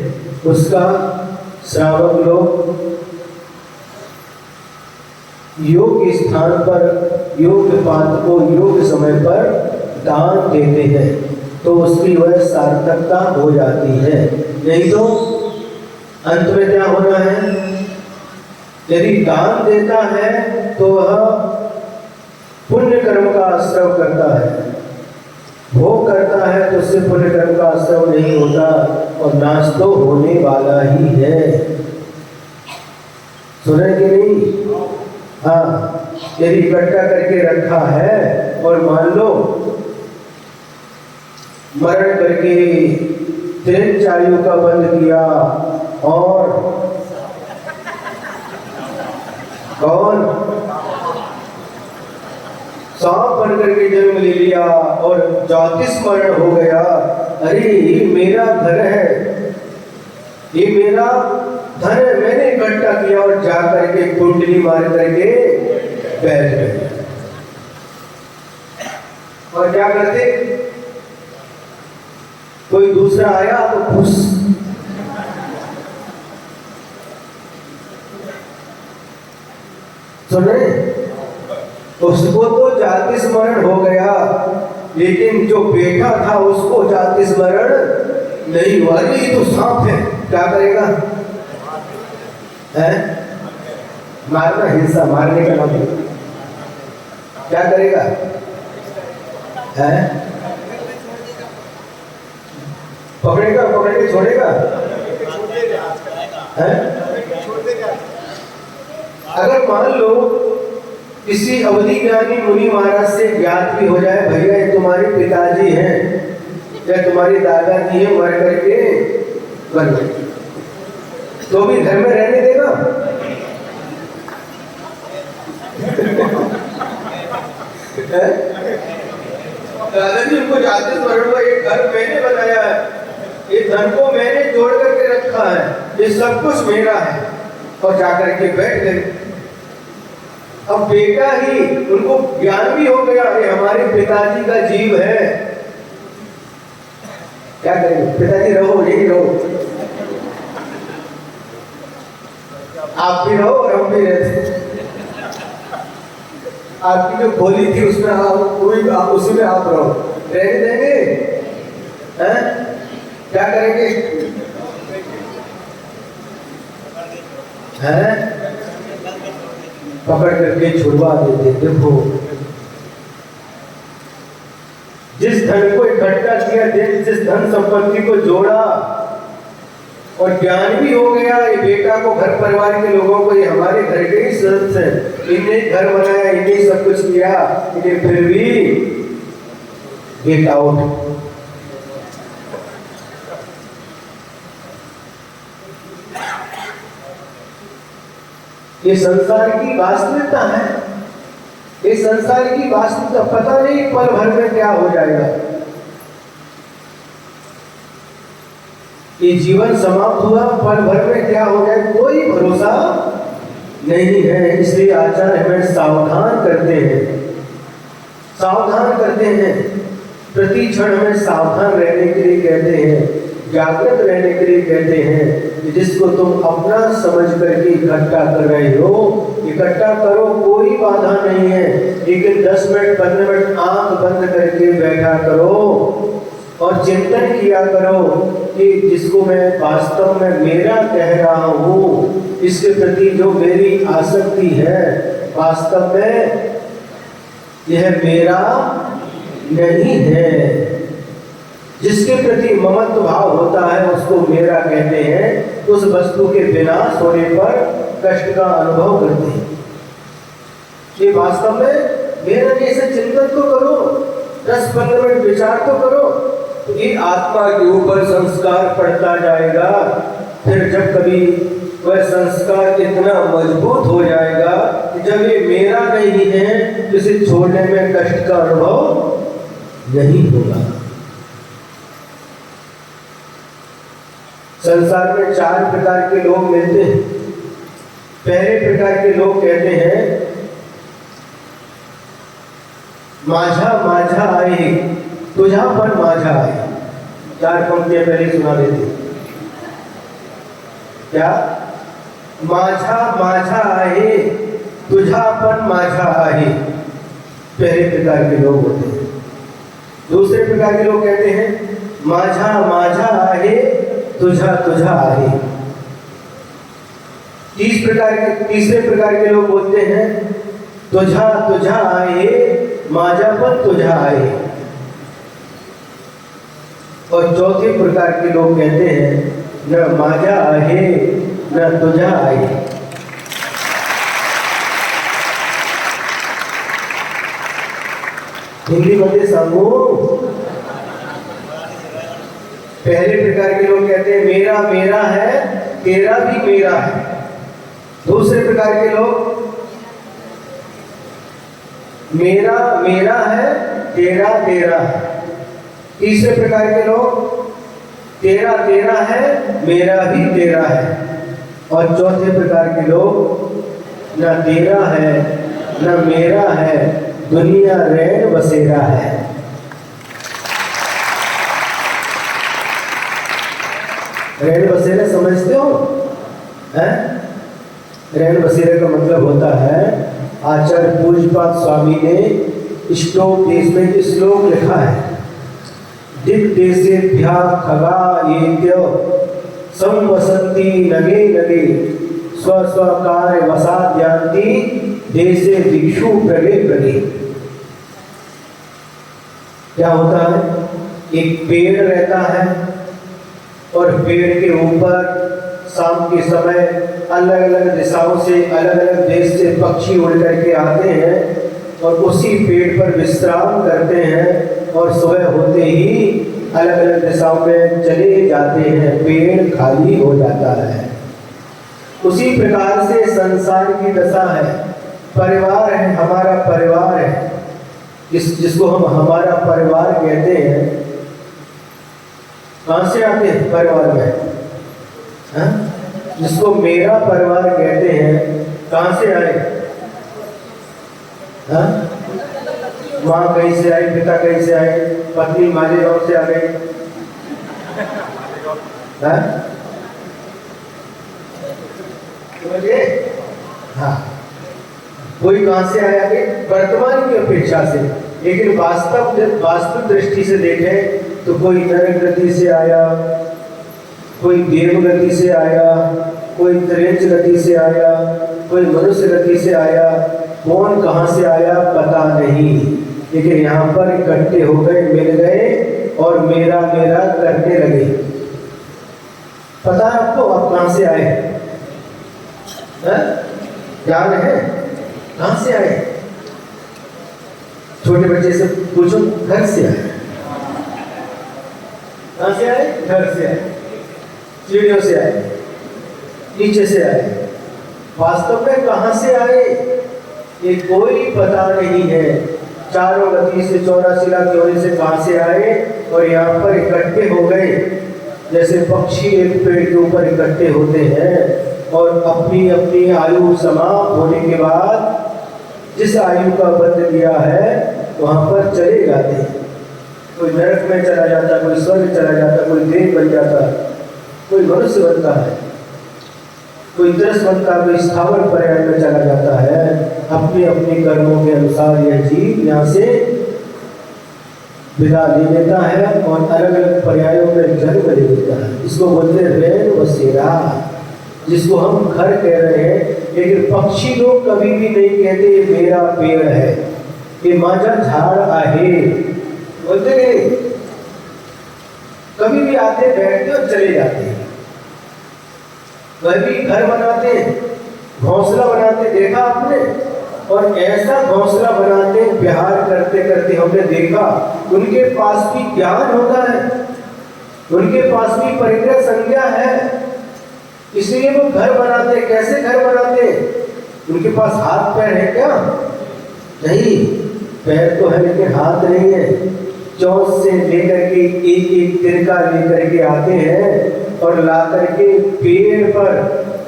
उसका श्रावक लोग योग्य स्थान पर, योग्य पात्र को योग्य समय पर दान देते हैं, तो उसकी वह सार्थकता हो जाती है। नहीं तो अंत में क्या होना है? यदि दान देता है तो वह पुण्य कर्म का आश्रय करता है, भोग करता है तो उससे पुण्य कर्म का आश्रय नहीं होता, और नाश तो होने वाला ही है। सुने कि नहीं? हाँ, यदि इकट्ठा करके रखा है और मान लो मरण करके त्रिचायु का बंद किया, और कौन सांप बन करके जन्म ले लिया और ज्योतिष मरण हो गया, अरे ये मेरा घर है, ये मेरा धन है, मैंने इकट्ठा किया, और जा करके कुंडली मार करके बैठ गए। और क्या करते? कोई दूसरा आया तो खुश, सुने, उसको तो जाति स्मरण हो गया, लेकिन जो बेटा था उसको जाति स्मरण नहीं हुआ। ये तो सांप है, क्या करेगा? है मारना, हिंसा, मारने का नाम। क्या करेगा? है पकड़ेगा, पकड़ के छोड़ेगा? है? अगर मान लो किसी अवधि ज्ञानी मुनि महाराज से ज्ञात भी हो जाए, भैया ये तुम्हारे पिताजी हैं या तुम्हारी दादाजी है, मर करके बन गए, तो भी घर में रहने देगा? दादाजी उनको जाते स्मरण हुआ, एक घर मैंने बनाया है, ये धन को मैंने जोड़ करके रखा है, ये सब कुछ मेरा है, और जाकर के बैठ गए। अब बेटा ही, उनको ज्ञान भी हो गया, ये हमारे पिताजी का जीव है, क्या करेंगे? पिताजी रहो, यही रहो, आप भी रहो और हम भी रहते। आपकी जो खोली थी उसमें आप उसी में आप रहो, रहने देंगे? हैं? क्या करेंगे? हैं? पकड़ करके छुड़वा देते। देखो, जिस धन को इकट्ठा किया, जिस धन संपत्ति को जोड़ा और ज्ञान भी हो गया, ये बेटा को, घर परिवार के लोगों को, ये हमारे घर के ही सदस्य हैं, इन्हें घर बनाया, इन्हें सब कुछ किया, इन्हें फिर भी गेट आउट। ये संसार की वास्तविकता है, ये संसार की वास्तविकता। पता नहीं पल भर में क्या हो जाएगा, ये जीवन समाप्त हुआ, पल भर में क्या हो जाए कोई भरोसा नहीं है। इसलिए आचार्य हमें सावधान करते हैं, सावधान करते हैं, प्रति क्षण हमें सावधान रहने के लिए कहते हैं, जागृत रहने के लिए कहते हैं कि जिसको तुम अपना समझ करके इकट्ठा कर रहे हो, इकट्ठा करो, कोई बाधा नहीं है, लेकिन 10 मिनट 15 मिनट आंख बंद करके बैठा करो और चिंतन किया करो कि जिसको मैं वास्तव में मेरा कह रहा हूँ, इसके प्रति जो मेरी आसक्ति है, वास्तव में यह मेरा नहीं है। जिसके प्रति ममत्व भाव होता है उसको मेरा कहते हैं। उस वस्तु के विनाश होने पर कष्ट का अनुभव करते हैं। ये वास्तव में मेरा जैसे चिंतन तो करो, 10-15 मिनट विचार तो करो, तो ये आत्मा के ऊपर संस्कार पड़ता जाएगा। फिर जब कभी वह संस्कार इतना मजबूत हो जाएगा कि जब ये मेरा नहीं है तो इसे छोड़ने में कष्ट का अनुभव नहीं होगा। संसार में 4 प्रकार के लोग मिलते हैं। पहले प्रकार के लोग कहते हैं माझा माझा आए तुझा पर माझा आए। 4 पंक्तियां पहले सुना देते। क्या? माझा माझा आहे तुझा पर माझा आहे। पहले प्रकार के लोग होते हैं। दूसरे प्रकार के लोग कहते हैं माझा माझा आहे तुझा तुझा आहे। तीसरे प्रकार के लोग बोलते हैं तुझा तुझा आहे माझा पण तुझा आहे। और चौथे प्रकार के लोग कहते हैं न माझा आहे न तुझा आहे। हिंदी मध्ये सांगू, पहले प्रकार के लोग कहते हैं मेरा मेरा है तेरा भी मेरा है। दूसरे प्रकार के लोग मेरा मेरा है तेरा तेरा है। तीसरे प्रकार के लोग तेरा तेरा है मेरा भी तेरा है। और चौथे प्रकार के लोग न तेरा है न मेरा है दुनिया रैन बसेरा है। रैन बसेरा समझते हो? रैन बसेरा का मतलब होता है, आचार्य पूज्यपाद स्वामी ने श्लोक देश में श्लोक लिखा है, दिक देशेभ्यः खगा येत्य संवसन्ति नगे नगे स्व स्व कार्य वसाद्यांति देशे दिक्षु प्रगे प्रगे। क्या होता है? एक पेड़ रहता है और पेड़ के ऊपर शाम के समय अलग अलग दिशाओं से अलग अलग देश से पक्षी उड़ करके आते हैं और उसी पेड़ पर विश्राम करते हैं और सुबह होते ही अलग अलग दिशाओं में चले जाते हैं, पेड़ खाली हो जाता है। उसी प्रकार से संसार की दशा है। परिवार है, हमारा परिवार है, जिसको हम हमारा परिवार कहते हैं। कहाँ से आते हैं परिवार में? जिसको मेरा परिवार कहते हैं, कहाँ से आए? माँ कहीं से आई, पिता कहीं से आए, पत्नी मालेगांव से आ गई। हाँ, कोई कहाँ से आया कि वर्तमान की अपेक्षा से, लेकिन वास्तविक दृष्टि से देखें तो कोई नरक गति से आया, कोई देव गति से आया, कोई त्रेंच गति से आया, कोई मनुष्य गति से आया। कौन कहाँ से आया पता नहीं, लेकिन यहाँ पर इकट्ठे हो गए, मिल गए और मेरा मेरा करने लगे। पता है आपको आप कहाँ से आए? ध्यान है? कहाँ से आए? छोटे बच्चे से पूछो, घर से आए। कहाँ से आए? घर से आए, सीढ़ियों से आए, नीचे से आए। वास्तव में कहाँ से आए ये कोई पता नहीं है। चारों गति से 84 लाख योनि से कहाँ से आए और यहाँ पर इकट्ठे हो गए। जैसे पक्षी एक पेड़ के ऊपर इकट्ठे होते हैं और अपनी अपनी आयु समाप्त होने के बाद जिस आयु का बंध लिया है वहाँ पर चले जाते हैं। कोई नरक में चला जाता, कोई स्वर्ग चला जाता, कोई देव बन जाता, कोई मनुष्य बनता है, कोई दृश्य बनता, कोई स्थावर पर्याय में चला जाता है। अपने अपने कर्मों के अनुसार यह जीव यहाँ से विदा ले लेता है और अलग अलग पर्यायों में जन्म ले लेता है। इसको बोलते हैं रैन बसेरा, जिसको हम घर कह रहे हैं। लेकिन पक्षी लोग कभी भी नहीं कहते ये मेरा पेड़ है, ये माझा झाड़ आहे, बोलते नहीं। कभी भी आते बैठते और चले जाते हैं। कभी घर बनाते हैं, घोंसला बनाते, देखा आपने? और ऐसा घोंसला बनाते, प्यार करते करते हमने देखा, उनके पास भी ज्ञान होता है, उनके पास भी परिग्रह संज्ञा है, इसलिए वो घर बनाते। कैसे घर बनाते? उनके पास हाथ पैर है क्या? नहीं, पैर तो है लेकिन हाथ नहीं है। चौंच से लेकर के एक एक तिनका लेकर के आते हैं और ला करके पेड़ पर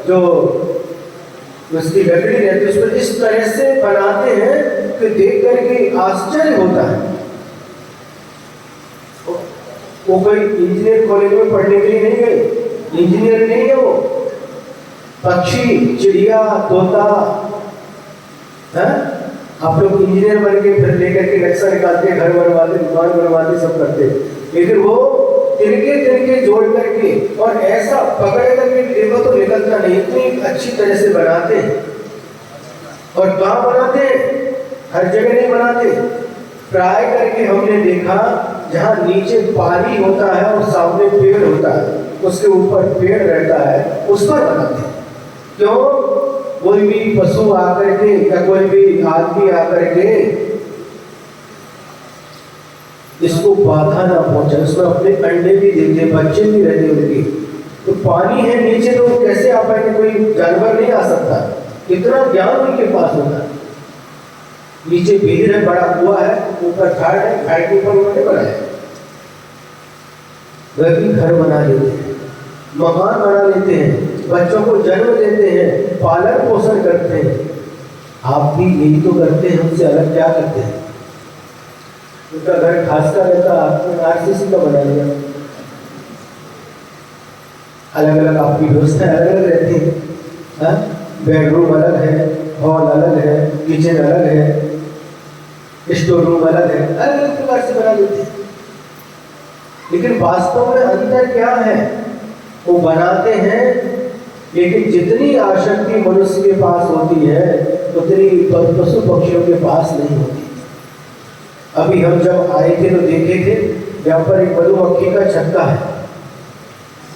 जो उसकी लकड़ी रहती है उस पर इस तरह से बनाते हैं कि देख करके आश्चर्य होता है। वो कोई इंजीनियर कॉलेज में पढ़ने के लिए नहीं गए, इंजीनियर नहीं है वो। पक्षी, चिड़िया, तोता, है? आप लोग इंजीनियर बन के फिर लेकर के नक्शा निकालते, घर बनवाते, दुकान बनवाते, सब करते, लेकिन वो तिनके तिनके जोड़ करके और ऐसा पकड़ करके देखो तो निकलता नहीं, इतनी अच्छी तरह से बनाते हैं। और कहाँ बनाते? हर जगह नहीं बनाते। ट्राई करके हमने देखा जहाँ नीचे पानी होता है और सामने पेड़ होता है, उसके ऊपर पेड़ रहता है, उस पर बनाते हैं। क्यों? कोई भी पशु आकर के या कोई भी आदमी आकर के इसको बाधा ना पहुंचे, उसमें अपने अंडे भी देते, बच्चे भी रहते उनके। तो पानी है नीचे तो कैसे आ पाएंगे? कोई जानवर नहीं आ सकता, इतना ज्ञान उनके पास होता है। नीचे बेर है, बड़ा कुआ है, ऊपर झाड़ है, झाड़ के ऊपर उन्होंने बनाया। वह भी घर बना लेते हैं, मकान बना लेते हैं, बच्चों को जन्म देते हैं, पालन पोषण करते हैं। आप भी यही तो करते हैं, हमसे अलग क्या करते हैं? उनका घर खास का रहता, आपने आरसीसी का बना लिया। अलग अलग आपकी व्यवस्था अलग अलग रहती है, बेडरूम अलग है, हॉल अलग है, किचन अलग है, स्टोर रूम अलग है, अलग अलग प्रकार से बना देते हैं। लेकिन वास्तव में अंतर क्या है? वो बनाते हैं, लेकिन जितनी आसक्ति मनुष्य के पास होती है उतनी पशु पक्षियों के पास नहीं होती। अभी हम जब आए थे तो देखे थे यहाँ पर एक मधुमक्खी का छक्का है,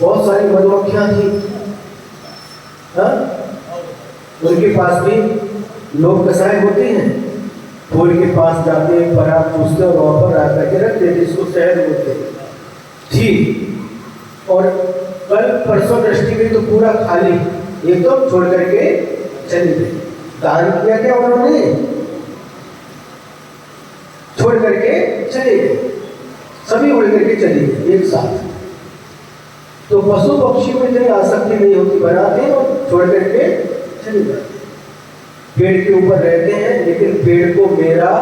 बहुत सारी मधुमक्खियां थी। उनके पास भी लोग कसाई होते हैं, फूल के पास जाते हैं, पराग पूछते और वहां पर ला करके रख देते, इसको शहद बोलते हैं। ठीक, और कल परसों दृष्टि गई तो पूरा खाली एकदम छोड़ करके चली गई। दान किया क्या उन्होंने? छोड़ करके चले गए, सभी उड़ करके चली गई एक साथ। तो पशु पक्षी में इतनी आसक्ति नहीं होती, बनाते हैं और छोड़ करके चले जाते। पेड़ के ऊपर रहते हैं लेकिन पेड़ को मेरा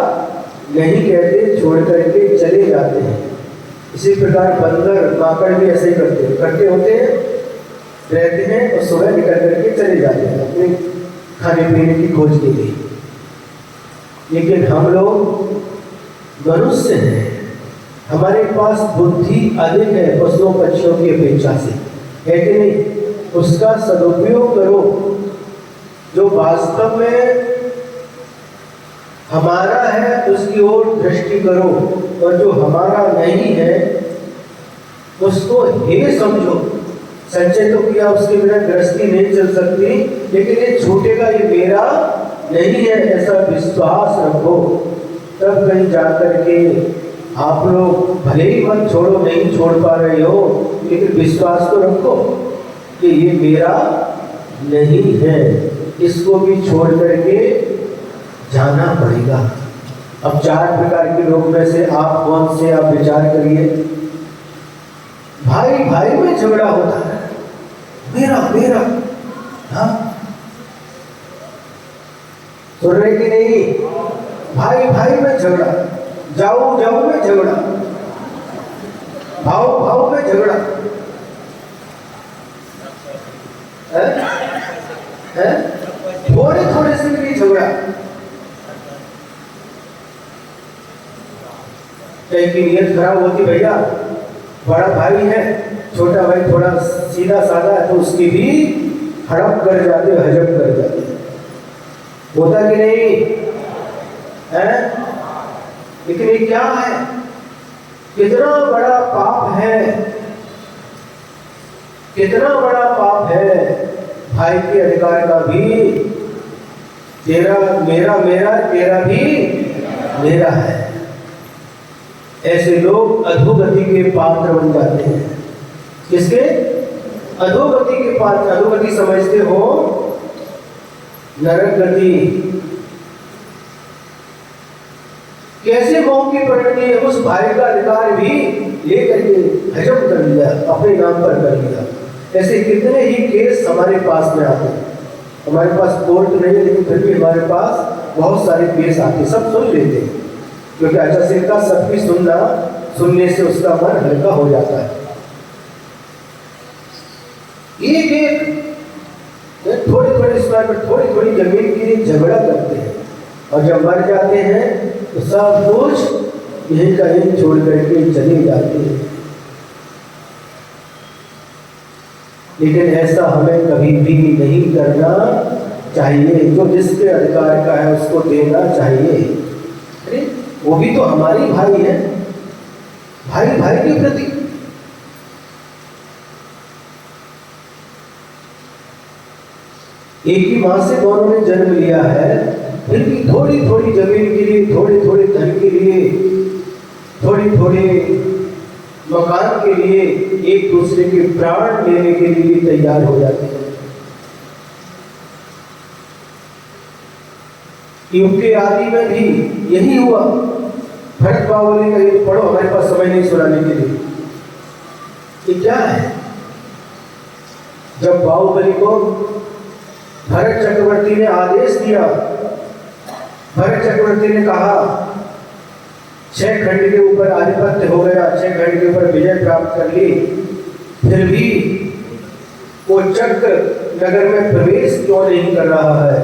नहीं कहते, छोड़ करके चले जाते हैं। इसी प्रकार बंदर, माकड़ भी ऐसे ही करते हैं, इकट्ठे होते हैं, रहते हैं और सुबह निकल करके चले जाते हैं अपने खाने पीने की खोज के लिए। लेकिन हम लोग मनुष्य हैं, हमारे पास बुद्धि अधिक है पशुओं पक्षियों की अपेक्षा से, है कि नहीं? उसका सदुपयोग करो। जो वास्तव में हमारा है उसकी ओर दृष्टि करो, और जो हमारा नहीं है उसको हे समझो। संचय तो किया, उसके बिना गृहस्थी नहीं चल सकती, लेकिन ये छूटेगा, ये मेरा नहीं है, ऐसा विश्वास रखो। तब कहीं जाकर के आप लोग भले ही मत छोड़ो, नहीं छोड़ पा रहे हो, लेकिन विश्वास तो रखो कि ये मेरा नहीं है, इसको भी छोड़ करके जाना पड़ेगा। अब 4 प्रकार के लोग में से आप कौन से, आप विचार करिए। भाई भाई में झगड़ा होता है, मेरा मेरा, हाँ सुन रहे कि नहीं? भाई भाई में झगड़ा, जाऊ जाऊ में झगड़ा, भाव भाव में झगड़ा, है थोड़े थोड़े से भी झगड़ा। कहीं की नीयत खराब होती, भैया बड़ा भाई है, छोटा भाई थोड़ा सीधा साधा है तो उसकी भी हड़प कर जाते, हजम कर जाते, होता कि नहीं है? लेकिन ये क्या है? कितना बड़ा पाप है कितना बड़ा पाप है भाई के अधिकार का भी, तेरा मेरा मेरा तेरा भी मेरा है। ऐसे लोग अधोगति के पात्र बन जाते हैं। किसके? अधोगति के पात्र। अधोगति समझते हो? नरक गति। कैसे कौम की परिणति है? उस भाई का अधिकार भी लेकर के हजम कर लिया, अपने नाम पर कर लिया। ऐसे कितने ही केस हमारे पास में आते हैं। हमारे पास कोर्ट नहीं है, लेकिन फिर भी हमारे पास बहुत सारे केस आते हैं। सब सुन लेते हैं, क्योंकि अच्छा सिंह का सबकी सुनने से उसका मन हल्का हो जाता है। एक एक थोड़ी थोड़ी स्क्वायर पर थोड़ी थोड़ी जमीन के लिए झगड़ा करते हैं, और जब मर जाते हैं तो सब कुछ यही का यही छोड़ करके चले जाते हैं। लेकिन ऐसा हमें कभी भी नहीं करना चाहिए। जो जिसके अधिकार का है उसको देना चाहिए। अरे वो भी तो हमारी भाई है, भाई भाई के प्रति। एक ही मां से दोनों ने जन्म लिया है, फिर भी थोड़ी थोड़ी जमीन के लिए, थोड़े थोड़े धन के लिए, थोड़ी थोड़े मकान के लिए एक दूसरे के प्राण लेने के लिए तैयार हो जाते हैं। युग के आदि में भी यही हुआ। भरत बाहुबली का युद्ध पढ़ो, हमारे पास समय नहीं सुनाने के लिए। ये क्या है? जब बाहुबली को भरत चक्रवर्ती ने आदेश दिया, भरत चक्रवर्ती ने कहा 6 खंड के ऊपर आधिपत्य हो गया, 6 खंड के ऊपर विजय प्राप्त कर ली, फिर भी वो चक्र नगर में प्रवेश क्यों नहीं कर रहा है?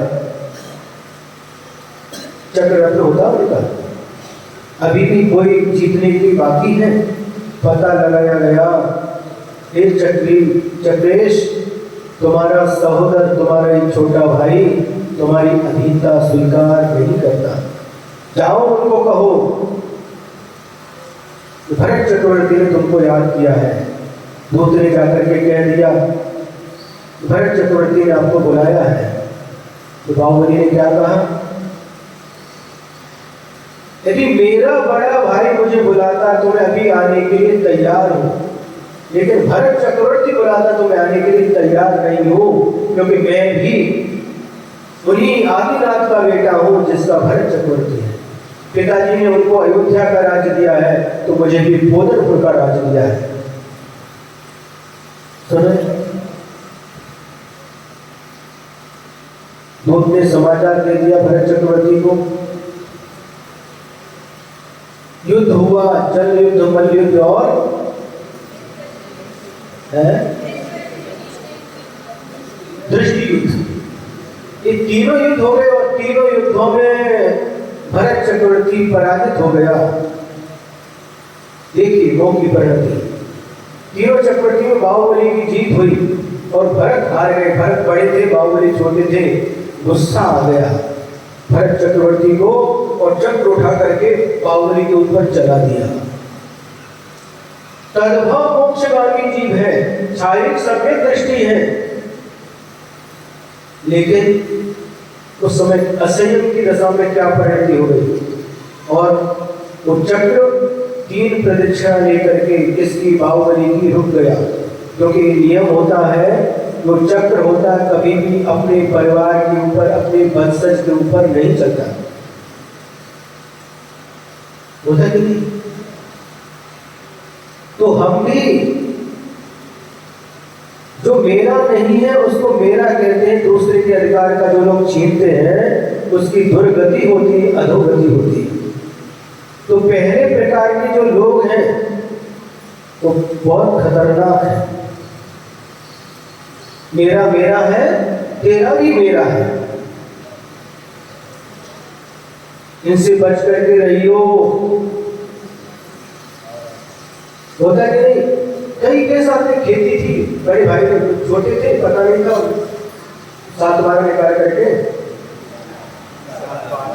चक्र रत्न होता उनका, अभी भी कोई जीतने की बाकी है। पता लगाया गया, एक चक्रेश तुम्हारा सहोदर, तुम्हारा एक छोटा भाई तुम्हारी अधीनता स्वीकार नहीं करता, जाओ उनको कहो। भरत चक्रवर्ती ने तुमको याद किया है। दूत ने जाकर के कह दिया भरत चक्रवर्ती ने आपको बुलाया है। तो बाहुबली ने क्या कहा? यदि मेरा बड़ा भाई मुझे बुलाता तो मैं अभी आने के लिए तैयार हूं, लेकिन भरत चक्रवर्ती बुलाता तो मैं आने के लिए तैयार नहीं हूं, क्योंकि मैं भी उन्हीं आदिनाथ का बेटा हूं जिसका भरत चक्रवर्ती है। पिताजी ने उनको अयोध्या का राज्य दिया है, तो मुझे भी बोधनपुर का राज्य दिया है। सुने, दूत ने समाचार दे दिया भरत चक्रवर्ती को। युद्ध हुआ, जल युद्ध, मल्ल युद्ध और दृष्टि युद्ध। ये तीनों युद्ध हो गए, और तीनों युद्धों में भरत चक्रवर्ती पराजित हो गया। देखिए मौत की परिणति। तीनों चक्रवर्ती में बाहुबली की जीत हुई और भरत हार गए। भरत बड़े थे, बाहुबली छोटे थे। गुस्सा आ गया भरत चक्रवर्ती को, और चक्र उठा करके बाहुबली के ऊपर चला दिया। तद्भव मोक्षगामी जीव है, शारीरिक सम्यक दृष्टि है, लेकिन उस समय असंयम की दशा में क्या परिणति हो गई? और वो चक्र 3 प्रदक्षिणा लेकर के इसकी बाहुबली की रुक गया। क्योंकि नियम होता है, जो चक्र होता है कभी भी अपने परिवार के ऊपर, अपने वंशज के ऊपर नहीं चलता। होता कि नहीं? तो हम भी जो मेरा नहीं है उसको मेरा कहते हैं। दूसरे के अधिकार का जो लोग छीनते हैं उसकी दुर्गति होती है, अधोगति होती है। तो पहले प्रकार के जो लोग हैं वो बहुत खतरनाक है। मेरा मेरा है, तेरा भी मेरा है, इनसे बच करके रहियो। होता कि नहीं? कई के साथ में खेती थी, बड़े भाई छोटे थे, पता नहीं था, 7-12 निकाल करके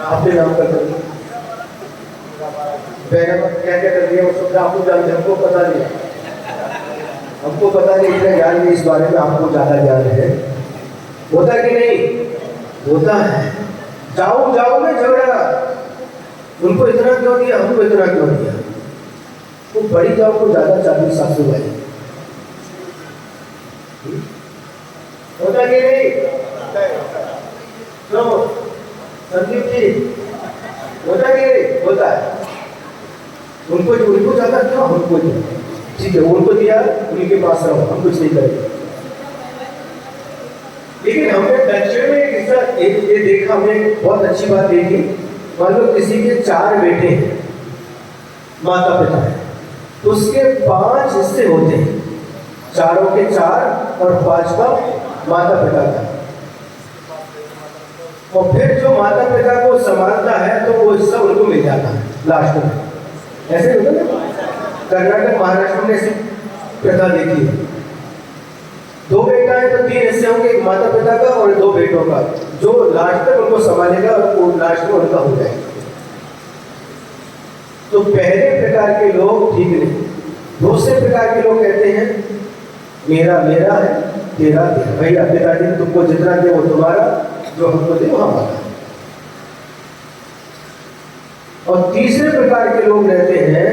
अपने नाम कर दिया। क्या क्या कर दिया उसको आपको जानते, हमको पता नहीं। हमको पता नहीं, इतना ज्ञान नहीं इस बारे में, आपको ज़्यादा ज्ञान है। होता कि नहीं होता है? जाओ जाओ में झगड़ा, उनको इतना क्यों दिया, हमको इतना क्यों दिया। वो बड़ी जाओ को ज़्यादा चाबी सासू भाई, होता कि नहीं? तो संदीप जी होता कि नहीं? होता है। उनको ज़्यादा क्यों, हमको ठीक है, उनको दिया, उनके पास रहो, हम कुछ नहीं करेंगे। लेकिन हमने दक्षिण में ये देखा, हमने बहुत अच्छी बात देखी। मान लो किसी के 4 बेटे हैं, माता पिता है, तो उसके 5 हिस्से होते हैं, चारों के 4 और 5वां माता पिता का। और फिर जो माता पिता को संभालता है तो वो हिस्सा उनको मिल जाता है लास्ट में। ऐसे होता ना, कर्नाटक महाराष्ट्र में ऐसी प्रथा देखी है। 2 बेटा है तो 3 हिस्से होंगे, एक माता पिता का और 2 बेटों का, जो लास्ट तक उनको संभालेगा और वो लास्ट में उनका हो जाएगा। तो पहले प्रकार के लोग ठीक नहीं। दूसरे प्रकार के लोग कहते हैं मेरा मेरा है, तेरा तेरा। भैया पिताजी ने तुमको जितना दिया वो तुम्हारा, जो हमको दे वो हमारा। और तीसरे प्रकार के लोग रहते हैं,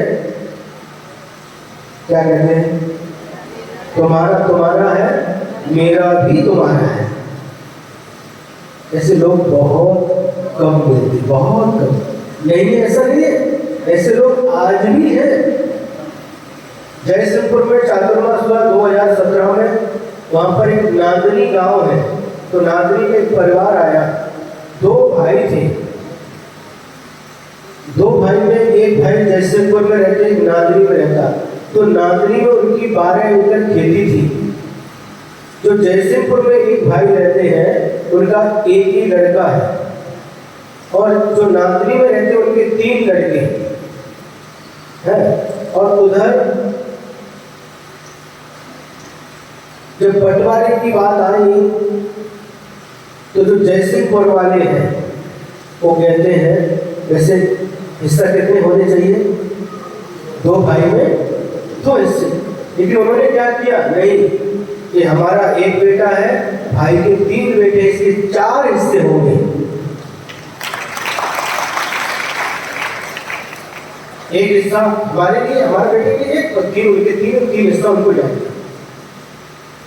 क्या कहते हैं, तुम्हारा तुम्हारा है, मेरा भी तुम्हारा है। ऐसे लोग बहुत कम मिलते, बहुत कम। नहीं, ऐसा नहीं है, ऐसे लोग आज भी हैं। जयसिंहपुर में चातुर्मास हुआ 2017 में, वहां पर एक नांदनी गांव है, तो नांदनी में एक परिवार आया, 2 भाई थे। 2 भाई में एक भाई जयसिंहपुर में रहते, एक नांदनी में रहता। तो नांदनी में उनकी 12 एकड़ खेती थी। जो जयसिंहपुर में एक भाई रहते हैं, उनका एक ही लड़का है, और जो नांदनी में रहते हैं उनके 3 लड़के हैं। और उधर जब बंटवारे की बात आई तो जो जयसिंहपुर वाले हैं वो कहते हैं वैसे हिस्सा कितने होने चाहिए, 2 भाई में 2 हिस्से। लेकिन उन्होंने क्या किया, नहीं, ये हमारा एक बेटा है, भाई के 3 बेटे, इसके 4 हिस्से होंगे। एक हिस्सा हमारे लिए, हमारे बेटे के लिए, और 3 उनके 3 हिस्सा उनको जाएंगे।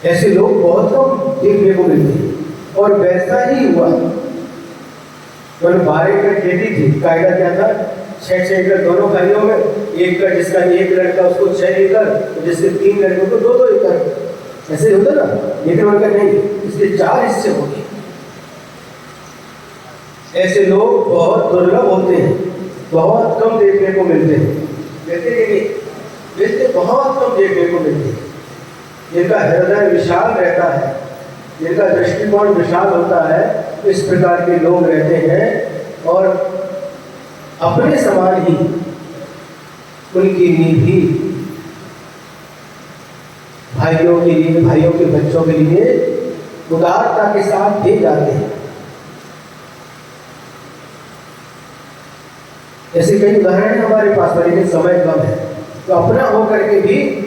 ऐसे लोग बहुत कम देखने को मिलते हैं। और वैसा ही हुआ, 12 एकड़ खेती थी। कायदा क्या था, 6 एकड़ दोनों भाइयों में, एक का जिसका एक लड़का उसको 6 एकड़, तो जिसके 3 लड़कों को 2-2 एकड़। ऐसे होता ना। लेकिन उनका नहीं, इसके 4 हिस्से होंगे। ऐसे लोग बहुत दुर्लभ होते हैं, बहुत कम देखने को मिलते हैं। कहते कि नहीं मिलते, बहुत कम देखने को मिलते हैं। जिनका हृदय विशाल रहता है, जिनका दृष्टिकोण विशाल होता है, इस प्रकार के लोग रहते हैं। और अपने समान ही उनके लिए भी, भाइयों के लिए, भाइयों के बच्चों के लिए उदारता के साथ दे जाते हैं। ऐसे कई उदाहरण हमारे पास, लेकिन समय कम है, तो अपना होकर के भी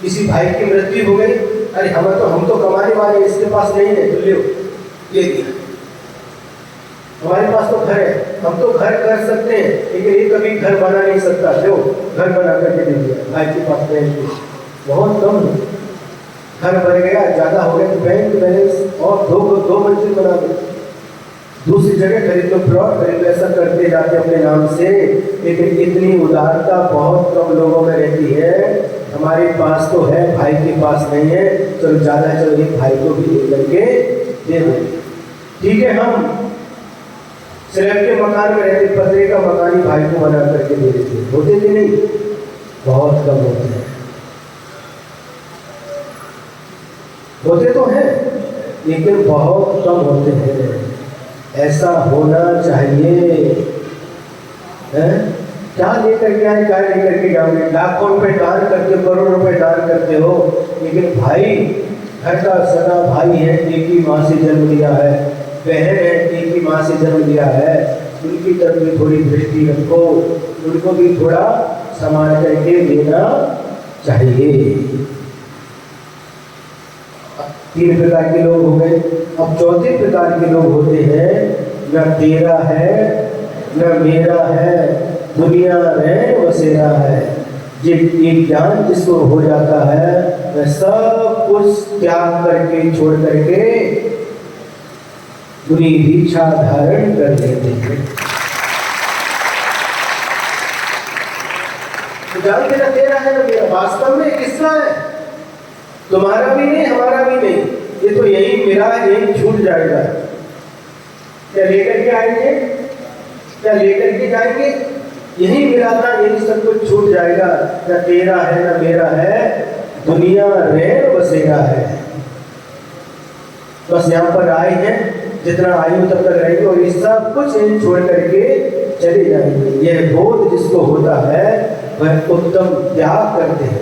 किसी भाई की मृत्यु हो गई, अरे हम तो कमाने वाले, इसके पास नहीं है, तो ले दिया। हमारे पास तो घर है, हम तो घर कर सकते हैं, लेकिन ये कभी घर बना नहीं सकता, जो घर बना करके दे दिया। भाई के पास बैंक बहुत कम है, घर बन गया, ज़्यादा हो गया तो बैंक बैलेंस और 2 मंजिल बना दो, दूसरी जगह खरीद लो, प्लॉट खरीद लो, ऐसा करते जाते अपने नाम से। लेकिन इतनी उदारता बहुत कम लोगों में रहती है। हमारे पास तो है, भाई के पास नहीं है, चलो ज़्यादा, चलो एक भाई को भी लेकर दे दो। ठीक है, हम स्लैब के मकान में रहते, पतरे का मकान ही भाई को बना करके दे देते, होते कि नहीं? बहुत कम होते हैं। होते तो हैं, लेकिन बहुत कम होते हैं। ऐसा होना चाहिए। है? क्या लेकर के आए, क्या लेकर के जाओगे? लाखों रुपए दान करते हो, करोड़ रुपए दान करते हो, लेकिन भाई घर का सगा भाई है, एक ही माँ से जन्म लिया है, बहन है, एक ही माँ से जन्म लिया है, उनकी तरफ भी थोड़ी दृष्टि रखो, उनको भी थोड़ा संभाल करके देना चाहिए। 3 प्रकार के लोग हो गए। अब चौथे प्रकार के लोग होते हैं, न तेरा है न मेरा है, दुनिया रैन बसेरा है। ये ज्ञान जिसको हो जाता है वह सब कुछ त्याग करके छोड़ करके बुरी दीक्षा धारण कर लेते हैं। तो जानते ना तेरा है ना मेरा, वास्तव में किसका है? तुम्हारा भी नहीं, हमारा भी नहीं। ये तो यही मेरा है, यही छूट जाएगा। क्या लेकर के आएंगे? क्या लेकर के जाएंगे? यही मिला था, यही सब कुछ छूट जाएगा। न तेरा है न मेरा है, दुनिया रैन बसेरा है। बस यहाँ पर आए हैं, जितना आयु तब तक रहेंगे और ये सब कुछ छोड़ करके चले जाएंगे। यह बोध जिसको होता है वह उत्तम त्याग करते हैं।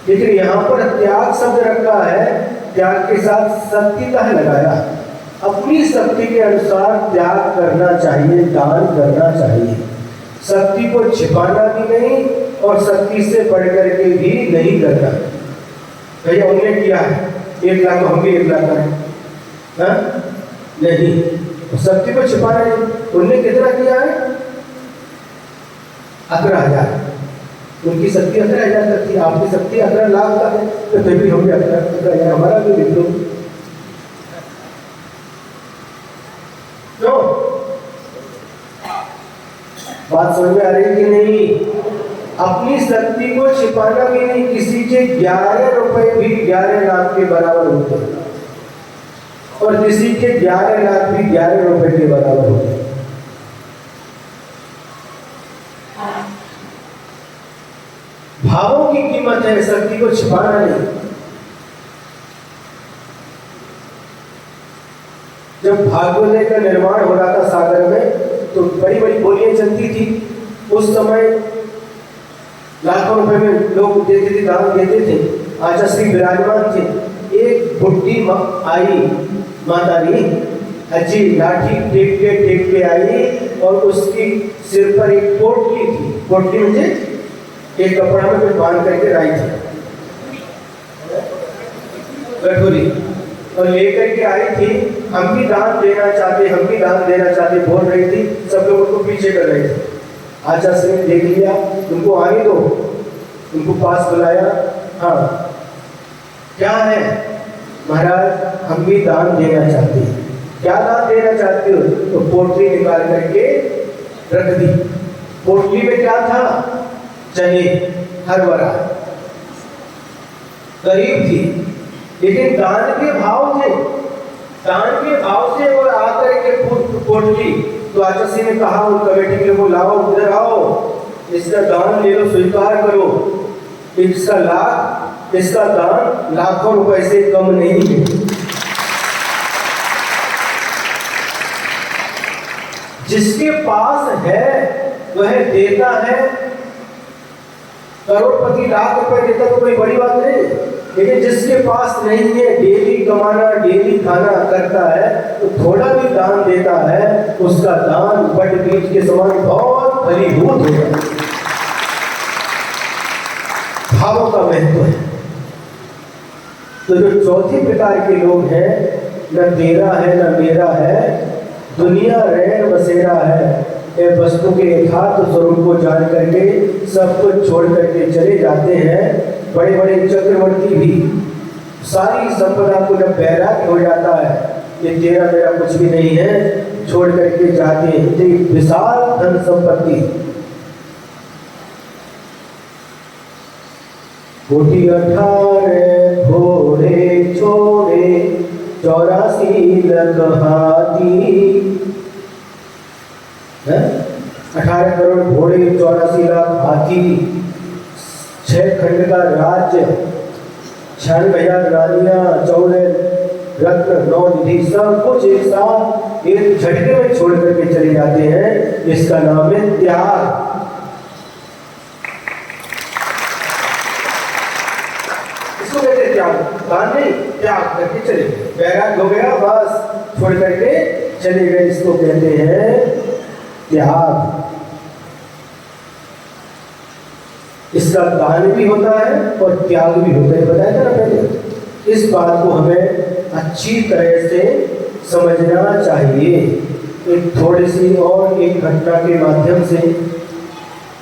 लेकिन यहाँ पर त्याग शब्द रखा है, त्याग के साथ शक्ति का लगाया। अपनी शक्ति के अनुसार त्याग करना चाहिए, दान करना चाहिए। शक्ति को छिपाना भी नहीं और शक्ति से बढ़ करके भी नहीं करना। भैया उन्होंने किया है 1 लाख, हम भी 1 लाख करें, हाँ? नहीं, शक्ति को छिपाना नहीं। उन्होंने कितना किया है? 11,000। उनकी शक्ति 11,000 तक थी, आपकी शक्ति 11 लाख तक है, तो फिर भी हम भी 11,000, हमारा भी लिख लो। बात समझ में आ रही कि नहीं? अपनी शक्ति को छिपाना भी नहीं। किसी के 11 रुपए भी 11 लाख के बराबर होते हैं और किसी के 11 लाख भी 11 रुपए के बराबर होते हैं। भावों की कीमत है, शक्ति को छिपाना नहीं। जब भागवत का निर्माण हो रहा था सागर में, तो बड़ी बड़ी बोलियां चलती थी। उस समय लाखों रुपए में लोग देते थे, दान देते थे। आचार्य श्री विराजमान थे। एक बुढ़ी आई मातारी, अच्छी लाठी टेक के आई और उसकी सिर पर एक पोटली थी। पोटली मुझे एक कपड़ा में कुछ बांध करके लाई थी, कटोरी, और लेकर के आई थी। हम भी दान देना चाहते, हम भी दान देना चाहते बोल रही थी। सब लोग उनको पीछे कर रहे थे। आचार्य श्री ने देख लिया, उनको आने दो, उनको पास बुलाया। हाँ, क्या है महाराज? हम भी दान देना चाहते हैं। क्या दान देना चाहते हो? तो पोटली निकाल करके रख दी। पोटली में क्या था? चने, हरभरा। गरीब थी, लेकिन दान के भाव थे। दान के भाव से और आकर के पोटली, तो आचार्य ने कहा उन कमेटी के लोगों, लाओ इधर आओ, इसका दान ले लो, स्वीकार करो। इसका दान लाखों रुपए से कम नहीं है। जिसके पास है वह देता है। करोड़पति लाख रुपए देता तो कोई बड़ी बात नहीं, लेकिन जिसके पास नहीं है, डेली कमाना डेली खाना करता है, तो थोड़ा भी दान देता है, उसका दान बट बीज के समान बहुत फलीभूत होगा। भावों का महत्व है। तो जो चौथी प्रकार के लोग हैं, न तेरा है न मेरा है, दुनिया रैन बसेरा है। ये वस्तु के यथार्थ स्वरूप को जान करके सब कुछ छोड़ करके चले जाते हैं। बड़े बड़े चक्रवर्ती भी सारी संपदा को जब बैराग हो जाता है, ये तेरा मेरा कुछ भी नहीं है, छोड़ करके जाते हैं। विशाल धन संपत्ति, कोटि 18 घोड़े छोड़े 84 लख हाथी, 18 करोड़ घोड़े 84 लाख हाथी, 6 खंड का राज्य, 96,000 रानियां, 14 रत्न, 9 निधि, सब कुछ एक साथ एक झटके में छोड़ करके चले जाते हैं। इसका नाम है त्याग। इसको कहते हैं त्याग। दान नहीं, त्याग करके चले गए, बैराग हो गया, बस छोड़ करके चले गए। इसको कहते हैं त्याग। इसका दान भी होता है और त्याग भी होता है, बताया था ना पहले। इस बात को हमें अच्छी तरह से समझना चाहिए। एक थोड़ी सी और एक घटना के माध्यम से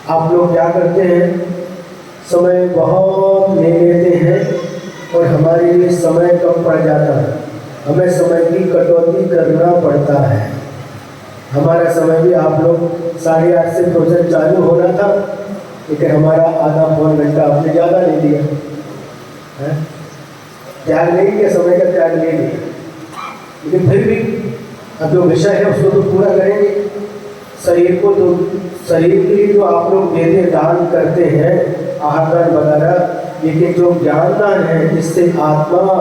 आप लोग क्या करते हैं, समय बहुत ले लेते हैं और हमारे लिए समय कम पड़ जाता है। हमें समय की कटौती करना पड़ता है। हमारा समय भी आप लोग 8:30 से प्रोजेक्ट चालू होना था, लेकिन हमारा आधा पौन घंटा आपने ज़्यादा ले लिया है। त्याग नहीं किया, समय का त्याग ले लिया, लेकिन फिर भी अब जो विषय है उसको तो पूरा करेंगे। शरीर को तो, शरीर के लिए जो आप लोग देते दान करते हैं, आहार दान वगैरह, लेकिन जो ज्ञान दान है इससे आत्मा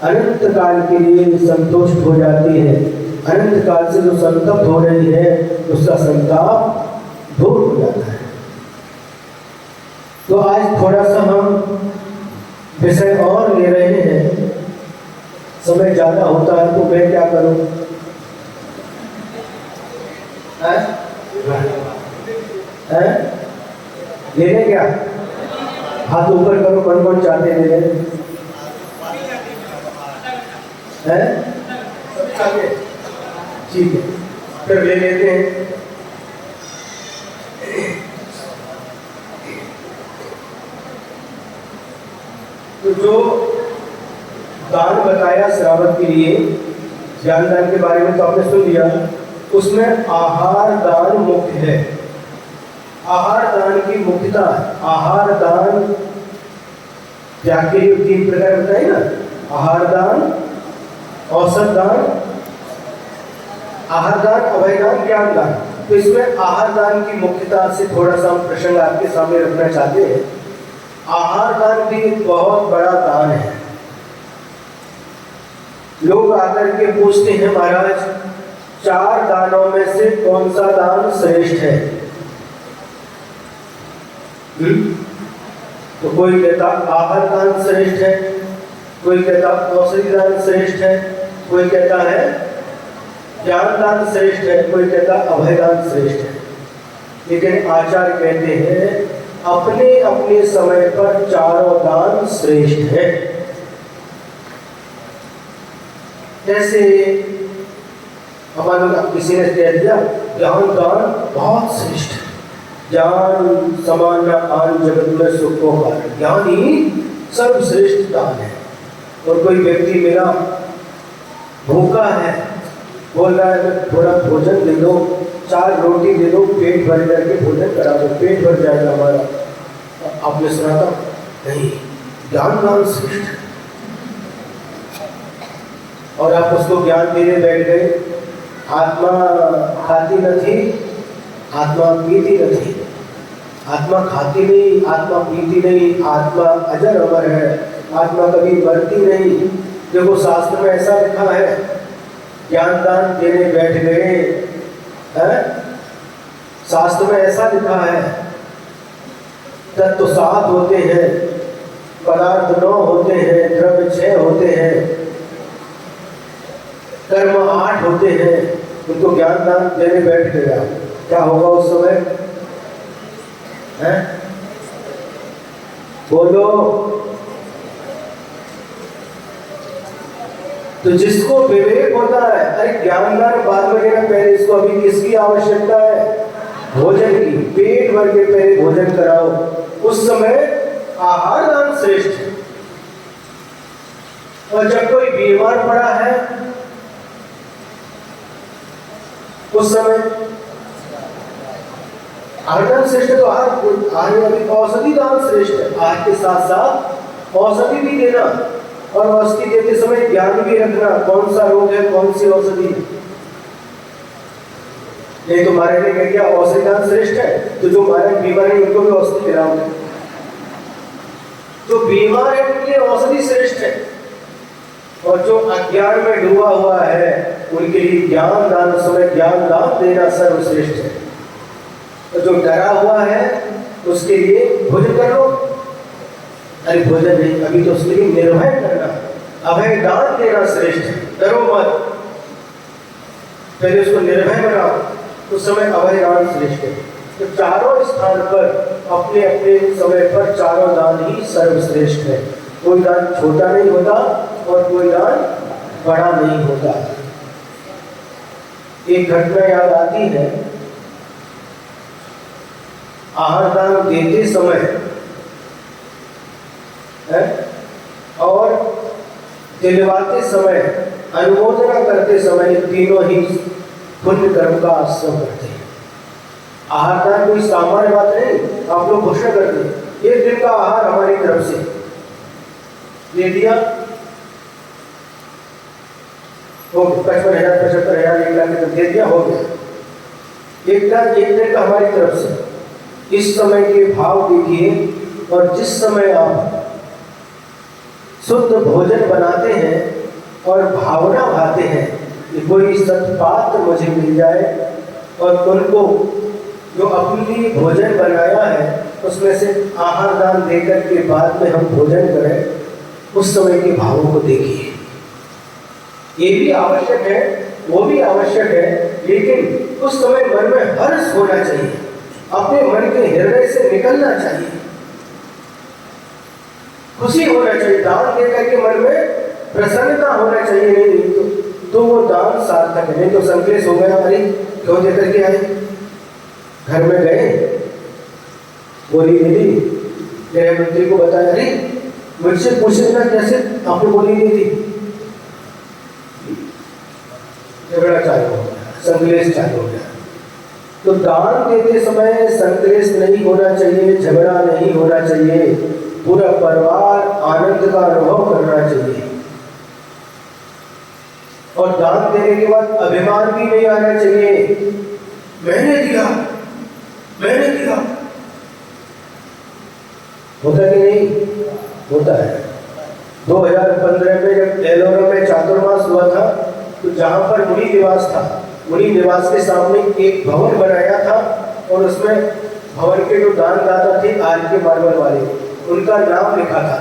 अनंत काल के लिए संतुष्ट हो जाती है। अनंत काल से जो संतप्त हो रही है उसका संताप दूर हो जाता है। तो आज थोड़ा सा हम विषय और ले रहे हैं। समय ज़्यादा होता है तो मैं क्या करूं? ले लें क्या? हाथ ऊपर करो, कौन कौन चाहते हैं ले लें? ठीक है, फिर ले लेते हैं। तो जो दान बताया श्रावक के लिए, ज्ञान दान के बारे में तो आपने सुन लिया, उसमें आहार दान मुख्य है। आहार दान की मुख्यता, आहार दान त्याग के लिए 3 प्रकार बताए ना, आहार दान, औसत दान, आहार दान, अभय दान, ज्ञान दान। तो इसमें आहार दान की मुख्यता से थोड़ा सा हम प्रसंग आपके सामने रखना चाहते हैं। आहार दान भी एक बहुत बड़ा दान है। लोग आकर के पूछते हैं, महाराज 4 दानों में से कौन सा दान श्रेष्ठ है? तो कोई कहता आहार दान श्रेष्ठ है, कोई कहता औषधि दान श्रेष्ठ है, कोई कहता है ज्ञान दान श्रेष्ठ है, कोई कहता अभय दान श्रेष्ठ है। लेकिन आचार्य कहते हैं अपने अपने समय पर चारों दान श्रेष्ठ है। जैसे हमारे किसी ने कह दिया ज्ञान दान बहुत श्रेष्ठ है, ज्ञान समान न आन जगत में सुख को कारण, ज्ञान ही सर्वश्रेष्ठ दान है। और कोई व्यक्ति मिला भूखा है, बोल रहा है थोड़ा भोजन दे दो, 4 रोटी दे दो, पेट भर करके भोजन करा दो, पेट भर जाएगा हमारा। आपने सुना था? नहीं, ज्ञान दान श्रेष्ठ है। और आप उसको ज्ञान देने बैठ गए, आत्मा खाती न थी, आत्मा पीती न थी। आत्मा खाती नहीं, आत्मा पीती नहीं, आत्मा अजर अमर है, आत्मा कभी मरती नहीं। देखो शास्त्र में ऐसा लिखा है, ज्ञान दान देने बैठ गए हैं, शास्त्र में ऐसा लिखा है तत्व 7 होते हैं, पदार्थ 9 होते हैं, द्रव्य 6 होते हैं, कर्म 8 होते हैं। उनको ज्ञान दान देने बैठ गया, क्या होगा उस समय? बोलो। तो जिसको विवेक होता है, अरे ज्ञान दान बाद में देना, पहले इसको अभी किसकी आवश्यकता है? भोजन की। पेट भर के पहले भोजन कराओ, उस समय आहार दान श्रेष्ठ है। और जब कोई बीमार पड़ा है उस समय आहार दान श्रेष्ठ है। तो आहार औषधि दान श्रेष्ठ है। आहार के साथ साथ औषधि भी देना, और औषधि देते समय ज्ञान भी रखना, कौन सा रोग है, कौन सी औषधि। नहीं तो महाराज ने कह दिया औषधि दान श्रेष्ठ है, तो जो महाराज बीमार है उनको भी औषधि दिलाओगे। जो बीमार है उनके लिए औषधि श्रेष्ठ है, और जो अज्ञान में डूबा हुआ है उनके लिए ज्ञान दान, समय ज्ञान दान देना सर्वश्रेष्ठ है। तो जो डरा हुआ है उसके लिए भोजन कर लो। अरे भोजन नहीं, अभी तो उसके लिए निर्भय करना, अभय दान देना श्रेष्ठ है। डरो मत, पहले उसको निर्भय बनाओ, उस समय अभय दान श्रेष्ठ है। तो चारों स्थान पर अपने अपने समय पर चारों दान ही सर्वश्रेष्ठ है। कोई दान छोटा नहीं होता और कोई दान बड़ा नहीं होता। एक घटना याद आती है, आहार दान देते समय है और दिलवाते समय, अनुमोदना करते समय तीनों ही पुण्य कर्म का आश्रम करते हैं। आहार दान कोई सामान्य बात नहीं। आप लोग घोषणा करते हैं एक दिन का आहार हमारी तरफ से दे दिया, हो गया 55,000 75,000 1 लाख दे दिया, हो गया। एक दिन का हमारी तरफ से। इस समय के भाव देखिए, और जिस समय आप शुद्ध भोजन बनाते हैं और भावना भाते हैं कि कोई सत्पात्र मुझे मिल जाए और उनको जो अपने लिए भोजन बनाया है उसमें से आहार दान देकर के बाद में हम भोजन करें, उस समय के भावों को देखिए। ये भी आवश्यक है, वो भी आवश्यक है, लेकिन उस समय मन में हर्ष होना चाहिए, अपने मन के हृदय से निकलना चाहिए, खुशी होना चाहिए। दान देकर के मन में प्रसन्नता होना चाहिए। नहीं तो वो दान सार्थक है। नहीं तो संकलेश हो गया, अरे क्यों दे करके आए, घर में गए, बोली मिली, गृह मंत्री को बताया, अरे मुझसे पूछे ना कैसे आपने बोली नहीं थी। झगड़ा चालू हो गया, संकलेश चालू हो गया। तो दान देते समय संकलेश नहीं होना चाहिए, झगड़ा नहीं होना चाहिए, पूरा परिवार आनंद का अनुभव करना चाहिए। और दान देने के बाद अभिमान भी नहीं आना चाहिए, मैंने दिया, मैंने दिया। होता कि नहीं होता है। 2015 में जब एलोरा में चातुर्मास हुआ था, तो जहां पर मुनि निवास था, मुनि निवास के सामने एक भवन बनाया था और उसमें भवन के जो दानदाता थे आरके मार्बल वाले, उनका नाम लिखा था।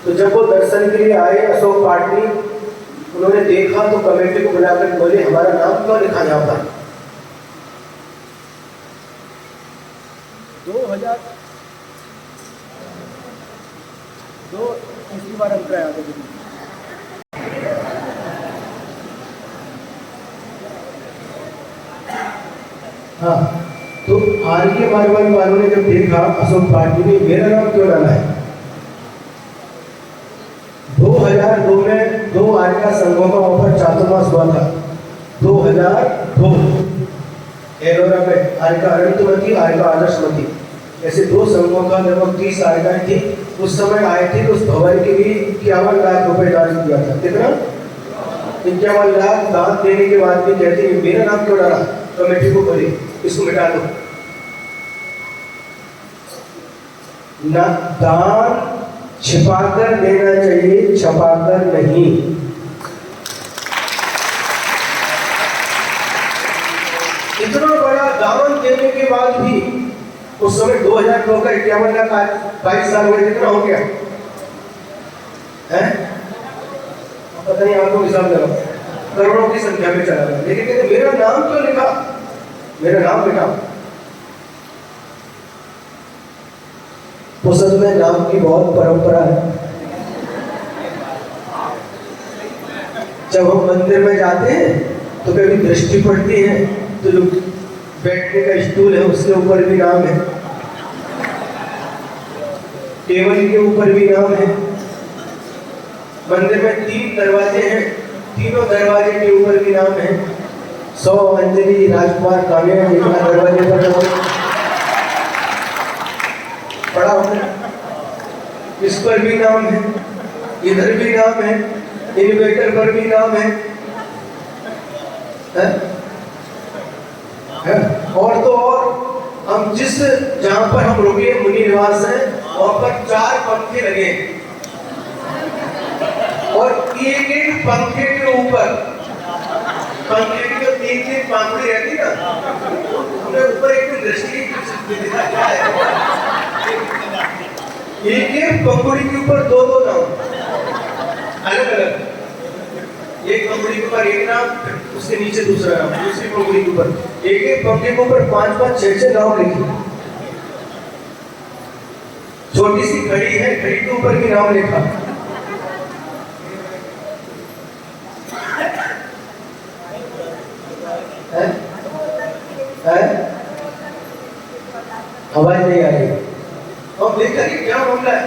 तो जब वो दर्शन के लिए आए अशोक पाटनी, उन्होंने देखा तो कमेटी को बुलाकर बोले हमारा नाम क्यों लिखा यहाँ पर। 2002 तीसरी बार अंतर आया था। हाँ, तो आरके मार्बल वालों ने जब देखा अशोक पाटनी ने मेरा नाम क्यों डाला है। 2002 में 2 आर्का संघों का वहां पर चातुर्मास हुआ था। 2002 एलोरा में आर्का अनंतमती, आर्का आदर्शमती, ऐसे 2 संघों का लगभग 30 आर्काएं थी। उस समय आए थे तो उस भवन के लिए 51 लाख रुपए दान किया था। कितना? 51 लाख दान देने के बाद भी कहते हैं मेरा नाम क्यों डाला। कमेटी को बोले इसको मिटा दो। ना दान छिपाकर देना चाहिए, छपाकर नहीं। इतना बड़ा दान देने के बाद भी उस समय 2002 का 51 लाख 22 साल हुए, कितना हो गया है पता नहीं, आपको हिसाब लगाओ, करोड़ों की संख्या में चला गया। लेकिन कहते मेरा नाम क्यों लिखा, मेरा नाम लिखा। पुसद में नाम की बहुत परंपरा है। जब हम मंदिर में जाते हैं तो कभी दृष्टि पड़ती है तो जो बैठने का स्टूल है उसके ऊपर भी नाम है, टेबल के ऊपर भी नाम है। मंदिर में 3 दरवाजे हैं, तीनों दरवाजे के ऊपर भी नाम है। 100 अंजलि राजकुमार काव्य दरवाजे पर पड़ा हुआ, इस पर भी नाम है, इधर भी नाम है, इन्वेटर पर भी नाम है, और तो और हम जिस जहां पर हम रुके मुनि निवास है वहां पर 4 पंखे लगे और एक पंखे के ऊपर, पंखे की जो 3 पंखुड़ी रहती ना, उनके ऊपर एक दृष्टि एक पंखुड़ी के ऊपर 2 नाम अलग अलग। एक पंखुड़ी के ऊपर एक नाम, उसके नीचे दूसरा नाम, दूसरी पंक्ति के ऊपर, एक एक पंक्ति के ऊपर 5-5 6-6 नाम लिखे। छोटी सी घड़ी है, घड़ी के ऊपर भी नाम लिखा। आवाज नहीं आ रही। और लेकर क्या मामला है,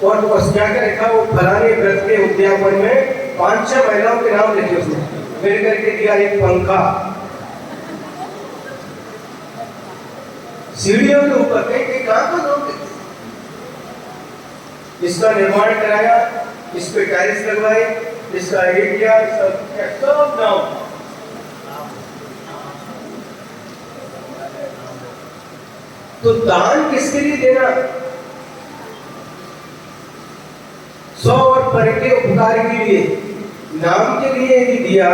और बस क्या क्या लिखा, वो फलाने व्रत के उद्यापन में 5-6 महिलाओं के नाम लिखे उसने, मेरे करके दिया एक पंखा, सीढ़ियों के ऊपर कहीं कहाँ का नाम लिखे, इसका निर्माण कराया, इस पे टाइल्स लगवाए, इसका एडिट किया, इसका सब नाम। तो दान किसके लिए देना? स्व और पर के उपकार के लिए, नाम के लिए यदि दिया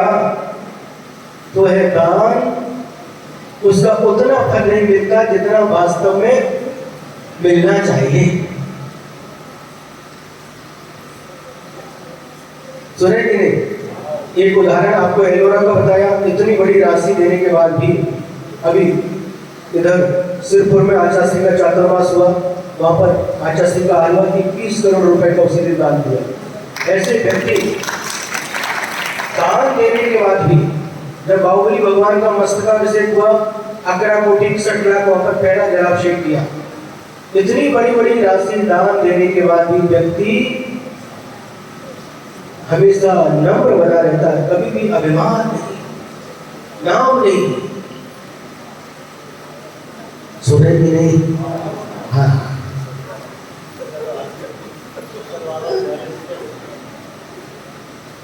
तो है दान, उसका उतना फल नहीं मिलता जितना वास्तव में मिलना चाहिए। सुने कि नहीं? एक उदाहरण आपको एलोरा का बताया, इतनी बड़ी राशि देने के बाद भी, अभी इधर सिरपुर में आचा सिंह का चातुर्मास हुआ, वहां पर आचा सिंह का आलवा 21 करोड़ रुपए का उसी ने दान दिया। ऐसे व्यक्ति दान देने के बाद भी, जब बाहुबली भगवान का मस्तकाभिषेक हुआ, 11 कोटि 61 लाख वहां पर पहला जलाभिषेक किया। इतनी बड़ी बड़ी राशि दान देने के बाद भी व्यक्ति हमेशा नम्र बना रहता है, कभी भी अभिमान नहीं, नाम नहीं। सुने कि नहीं? हाँ,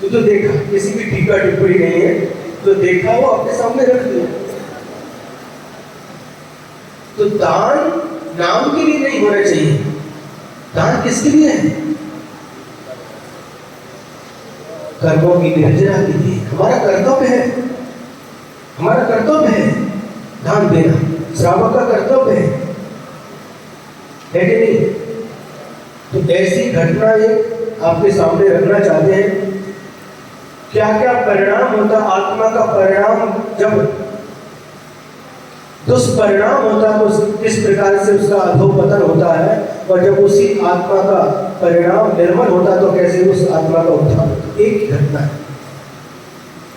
तो देखा, किसी की टीका टिप्पणी नहीं है, तो देखा वो अपने सामने रख दिया। तो दान नाम के लिए नहीं होना चाहिए, दान किसके लिए है? कर्मों की निर्जना के लिए। हमारा कर्तव्य है, हमारा कर्तव्य है दान देना, श्रावक का कर्तव्य है कि नहीं? तो ऐसी घटना एक आपके सामने रखना चाहते हैं। क्या क्या परिणाम होता, आत्मा का परिणाम जब दुष्परिणाम होता है तो किस प्रकार से उसका अधोपतन होता है, और जब उसी आत्मा का परिणाम निर्मल होता है तो कैसे उस आत्मा का उत्थान होता है। एक ही घटना है,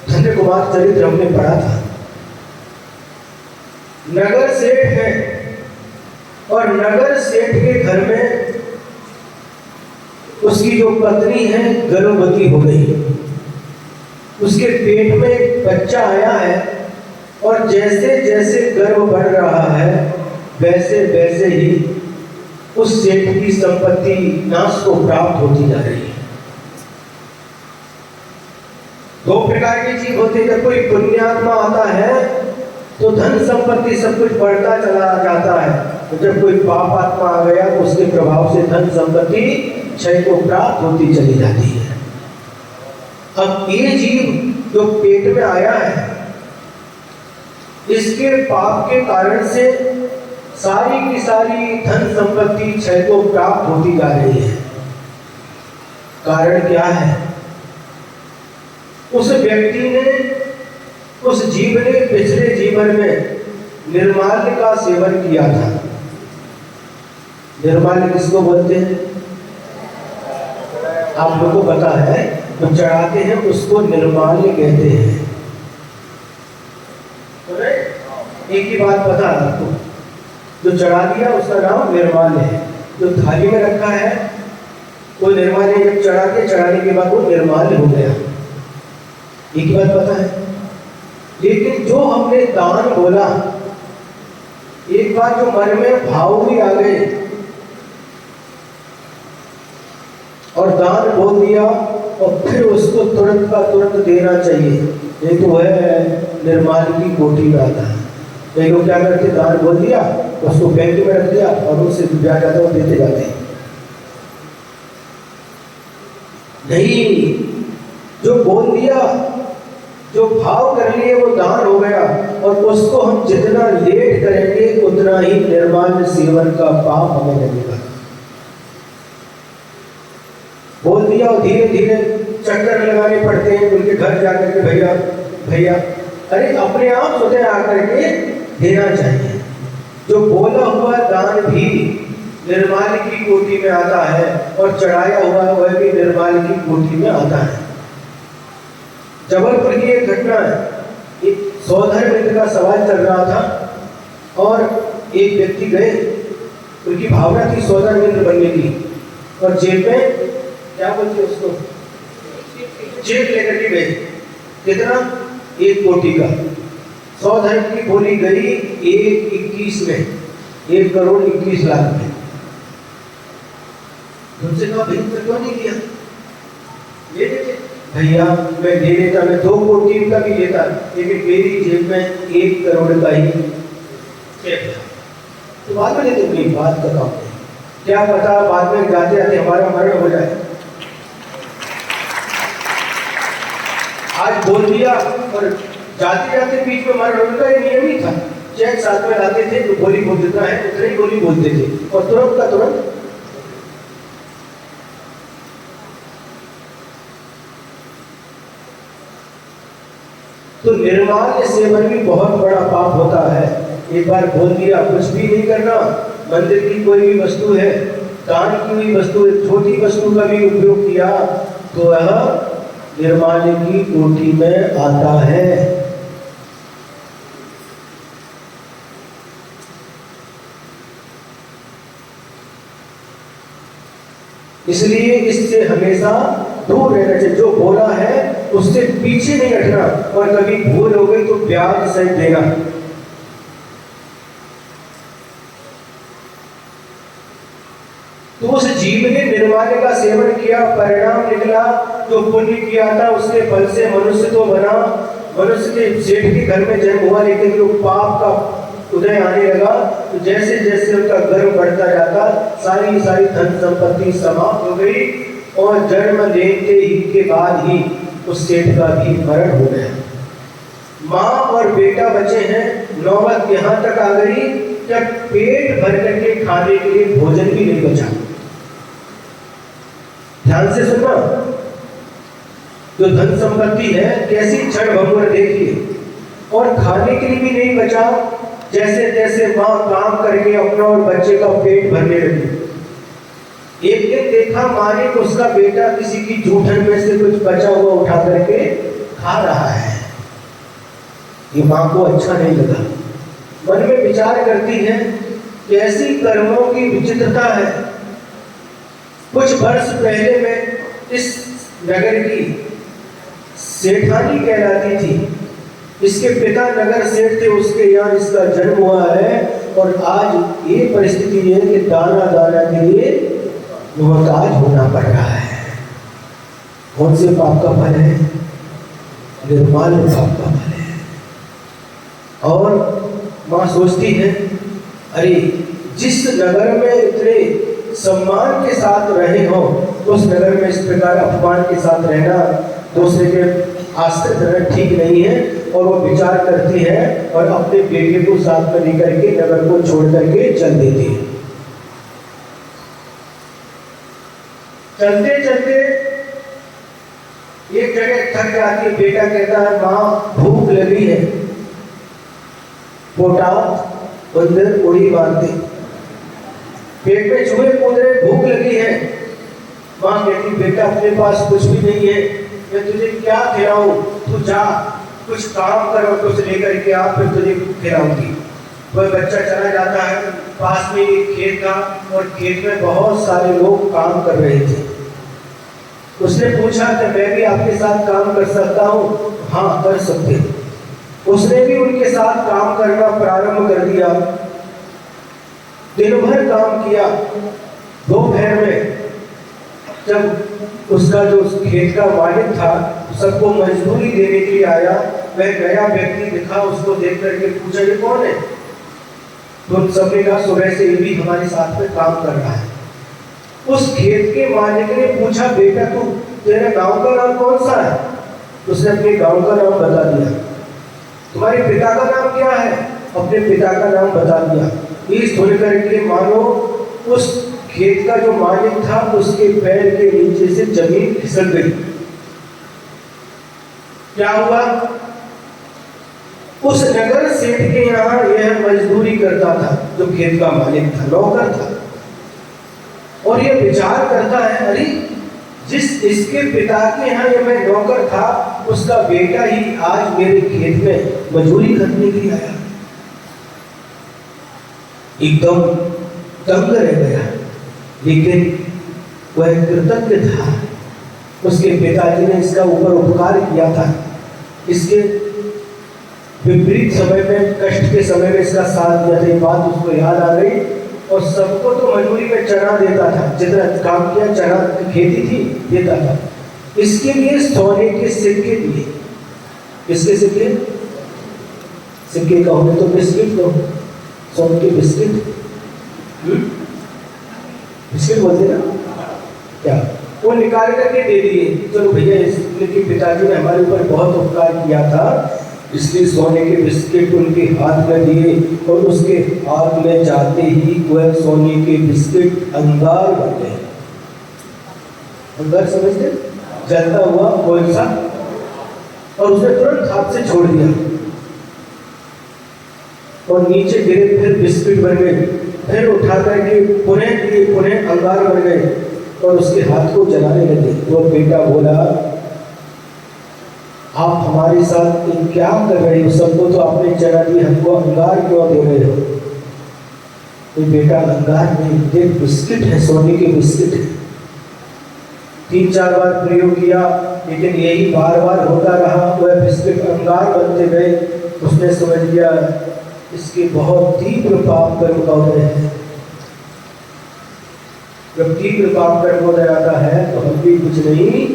धन्य कुमार चरित्र हमने पढ़ा था। नगर सेठ है और नगर सेठ के घर में उसकी जो पत्नी है गर्भवती हो गई, उसके पेट में एक बच्चा आया है, और जैसे जैसे गर्भ बढ़ रहा है वैसे वैसे ही उस सेठ की संपत्ति नाश को प्राप्त होती जा रही है। दो प्रकार की चीज होती है, जब कोई पुण्यात्मा आता है तो धन संपत्ति सब कुछ बढ़ता चला जाता है, तो जब कोई पाप आत्मा आ गया तो उसके प्रभाव से धन संपत्ति क्षय को प्राप्त होती चली जाती है। अब ये जीव जो पेट में आया है, इसके पाप के कारण से सारी की सारी धन संपत्ति क्षय को प्राप्त होती जा रही है। कारण क्या है? उस व्यक्ति ने, उस जीव ने पिछले जीवन में निर्माल्य का सेवन किया था। निर्माल्य किसको बोलते हैं? आप लोगों को पता है, जो चढ़ाते हैं उसको निर्माल्य कहते हैं। एक ही बात पता है आपको, जो चढ़ा दिया उसका नाम निर्माल्य है। जो थाली में रखा है वो निर्माल्य, जब चढ़ाने के बाद वो निर्माल्य हो गया। एक ही बात पता है। लेकिन जो हमने दान बोला, एक बार जो मन में भाव भी आ गए और दान बोल दिया, और फिर उसको तुरंत का तुरंत देना चाहिए, नहीं तो वह निर्माल्य की कोटि में आता है। कई लोग क्या करते, दान बोल दिया, उसको बैंक में रख दिया और उससे ब्याज आता है देते जाते हैं। नहीं, जो बोल दिया, जो भाव कर लिए वो दान हो गया, और उसको हम जितना लेट करेंगे उतना ही निर्माल्य सेवन का पाप हमें लगेगा। बोल दिया और धीरे धीरे चक्कर लगाने पड़ते हैं उनके घर जाकर के, भैया भैया, अरे अपने आप स्वतः आकर के देना चाहिए। जो बोला हुआ दान भी निर्माल्य की कोटि में आता है और चढ़ाया हुआ वह भी निर्माल्य की कोटि में आता है। जबलपुर की एक घटना है, एक सौधर मित्र का सवाल चल रहा था और एक व्यक्ति गए, उनकी भावना थी सौधर मित्र बनने की, और जेब में क्या बोलते उसको, चेक लेकर के गए। कितना? 1 कोटि का। सौधर की बोली गई 1/21 में, 1,21,00,000 में। तुमसे कहा भाई क्यों नहीं दिया? ले लेते भैया, मैं ले लेता, मैं 2 कोटि का भी लेता, लेकिन मेरी जेब में 1 करोड़ का ही चेक था। तो बाद में लेते, अपनी बात का काम नहीं, क्या पता बाद में जाते जाते हमारा मरण हो जाए। आज बोल दिया और जाते जाते बीच में मरण होने का ये नियम ही था। चेक साथ में लाते थे, तो बोली बोल देता है उतनी ही बोली बोलते थे और तुरंत का तुरंत। तो निर्माल्य सेवन भी बहुत बड़ा पाप होता है। एक बार बोल दिया, कुछ भी नहीं करना। मंदिर की कोई भी वस्तु है, दान की हुई वस्तु, एक छोटी वस्तु का भी उपयोग किया तो वह निर्माल्य की कोटि में आता है। इसलिए इससे हमेशा दूर रहना चाहिए। जो बोला है उससे पीछे नहीं हटना, और कभी भूल हो गई तो ब्याज सहित देना। तो उस जीव ने निर्माल्य का सेवन किया, परिणाम निकला, जो पुण्य किया था उसके फल से मनुष्य तो बना, मनुष्य के सेठ के घर में जन्म हुआ, लेकिन जो पाप का उदय आने लगा तो जैसे जैसे उनका गर्व बढ़ता जाता, सारी सारी धन संपत्ति समाप्त हो गई और जन्म लेते ही के बाद ही उस सेठ का भी मरण हो गया। माँ और बेटा बचे हैं, नौबत यहाँ तक आ गई जब पेट भर करके खाने के लिए भोजन भी नहीं बचा। ध्यान से सुनना, जो धन संपत्ति है कैसी क्षण भंगुर देखिए, और खाने के लिए भी नहीं बचा। जैसे जैसे माँ काम करके अपना और बच्चे का पेट भरने लगी। एक दिन देखा माँ ने कि उसका बेटा किसी की जूठन में से कुछ बचा हुआ उठा करके खा रहा है। ये माँ को अच्छा नहीं लगा, मन में विचार करती है कैसी कर्मों की विचित्रता है। कुछ वर्ष पहले मैं इस नगर की सेठानी कहलाती थी, इसके पिता नगर सेठ थे, उसके यहाँ इसका जन्म हुआ है, और आज ये परिस्थिति है कि दाना दाना के लिए मोहताज होना पड़ रहा है। कौन से पाप का फल है? निर्माल्य पाप का फल है। और माँ सोचती है, अरे जिस नगर में इतने सम्मान के साथ रहे हो, उस नगर में इस प्रकार अपमान के साथ रहना, दूसरे के आश्रित रहना ठीक नहीं है। और वो विचार करती है और अपने बेटे को साथ में लेकर के नगर को छोड़ करके चल देती है। चलते चलते एक जगह थक जाती है, बेटा कहता है माँ भूख लगी है। पोटा बंदर उड़ी मारते, पेट में चूहे कूद रहे, भूख लगी है। माँ कहती बेटा अपने पास कुछ भी नहीं है, मैं तुझे क्या खिलाऊं, तू जा कुछ काम कर और कुछ लेकर के आ, फिर तुझे खिलाऊंगी। वह बच्चा चला जाता है, पास में एक खेत था और खेत में बहुत सारे लोग काम कर रहे थे। उसने पूछा कि मैं भी आपके साथ काम कर सकता हूँ? हाँ कर सकते हो। उसने भी उनके साथ काम करना प्रारंभ कर दिया। दिन भर काम किया। दोपहर में जब उसका जो खेत का मालिक था सबको मजदूरी देने के लिए आया, वह नया व्यक्ति दिखा, उसको देख करके पूछा ये कौन है? तो सबने कहा सुबह से ये भी हमारे साथ में काम कर रहा है। उस खेत के मालिक ने पूछा बेटा तू तेरे गांव का नाम कौन सा है? उसने अपने गांव का नाम बता दिया। तुम्हारे पिता का नाम क्या है? अपने पिता का नाम बता दिया। ये सुन करके मानो उस खेत का जो मालिक था उसके पैर के नीचे से जमीन फिसल गई। क्या हुआ? उस नगर सेठ के यहाँ यह मजदूरी करता था, जो खेत का मालिक था, नौकर था। और यह विचार करता है, अरे जिस इसके पिता के यहाँ ये मैं नौकर था, उसका बेटा ही आज मेरे खेत में मजदूरी करने के लिए आया। एकदम तंग रह गया, लेकिन वह कृतज्ञ था। उसके पिताजी ने इसका ऊपर उपकार किया था। इसके विपरीत समय में, कष्ट के समय में इसका साथ दिया था। बात उसको याद आ गई और सबको तो मजदूरी में चना देता था, जितना काम किया चना की खेती थी देता था। इसके लिए सोने के सिक्के दिए। किसके सिक्के? सिक्के कहोगे तो बिस्किट कहो, सोने के बिस्किट, बिस्किट बोलते ना क्या, वो निकाल करके दे दिए। चलो भैया, इसलिए पिताजी ने हमारे ऊपर बहुत उपकार किया था, इसलिए सोने के बिस्किट उनके हाथ में दिए। और उसके हाथ में जाते ही वह सोने के बिस्किट अंगार बन गए। अंगार समझते? जलता हुआ कोयला। और उसने तुरंत हाथ से छोड़ दिया और नीचे गिरे, फिर बिस्किट बन गए, फिर उठा करके पुनः अंगार बन गए और उसके हाथ को जलाने लगे। तो बेटा बोला, आप हमारे साथ क्या कर रहे हो? सबको तो आपने जला दी, हमको अंगार क्यों दे रहे हो? तो बेटा, अंगार नहीं, देख बिस्किट है, सोने के बिस्किट है। 3-4 बार प्रयोग किया, लेकिन यही बार बार होता रहा। वह बिस्किट अंगार बनते गए। उसने समझ लिया इसके बहुत तीव्र पाप कर्म का उदय है। जब तीव्र पाप कर्म उदय आता है तो हम भी कुछ नहीं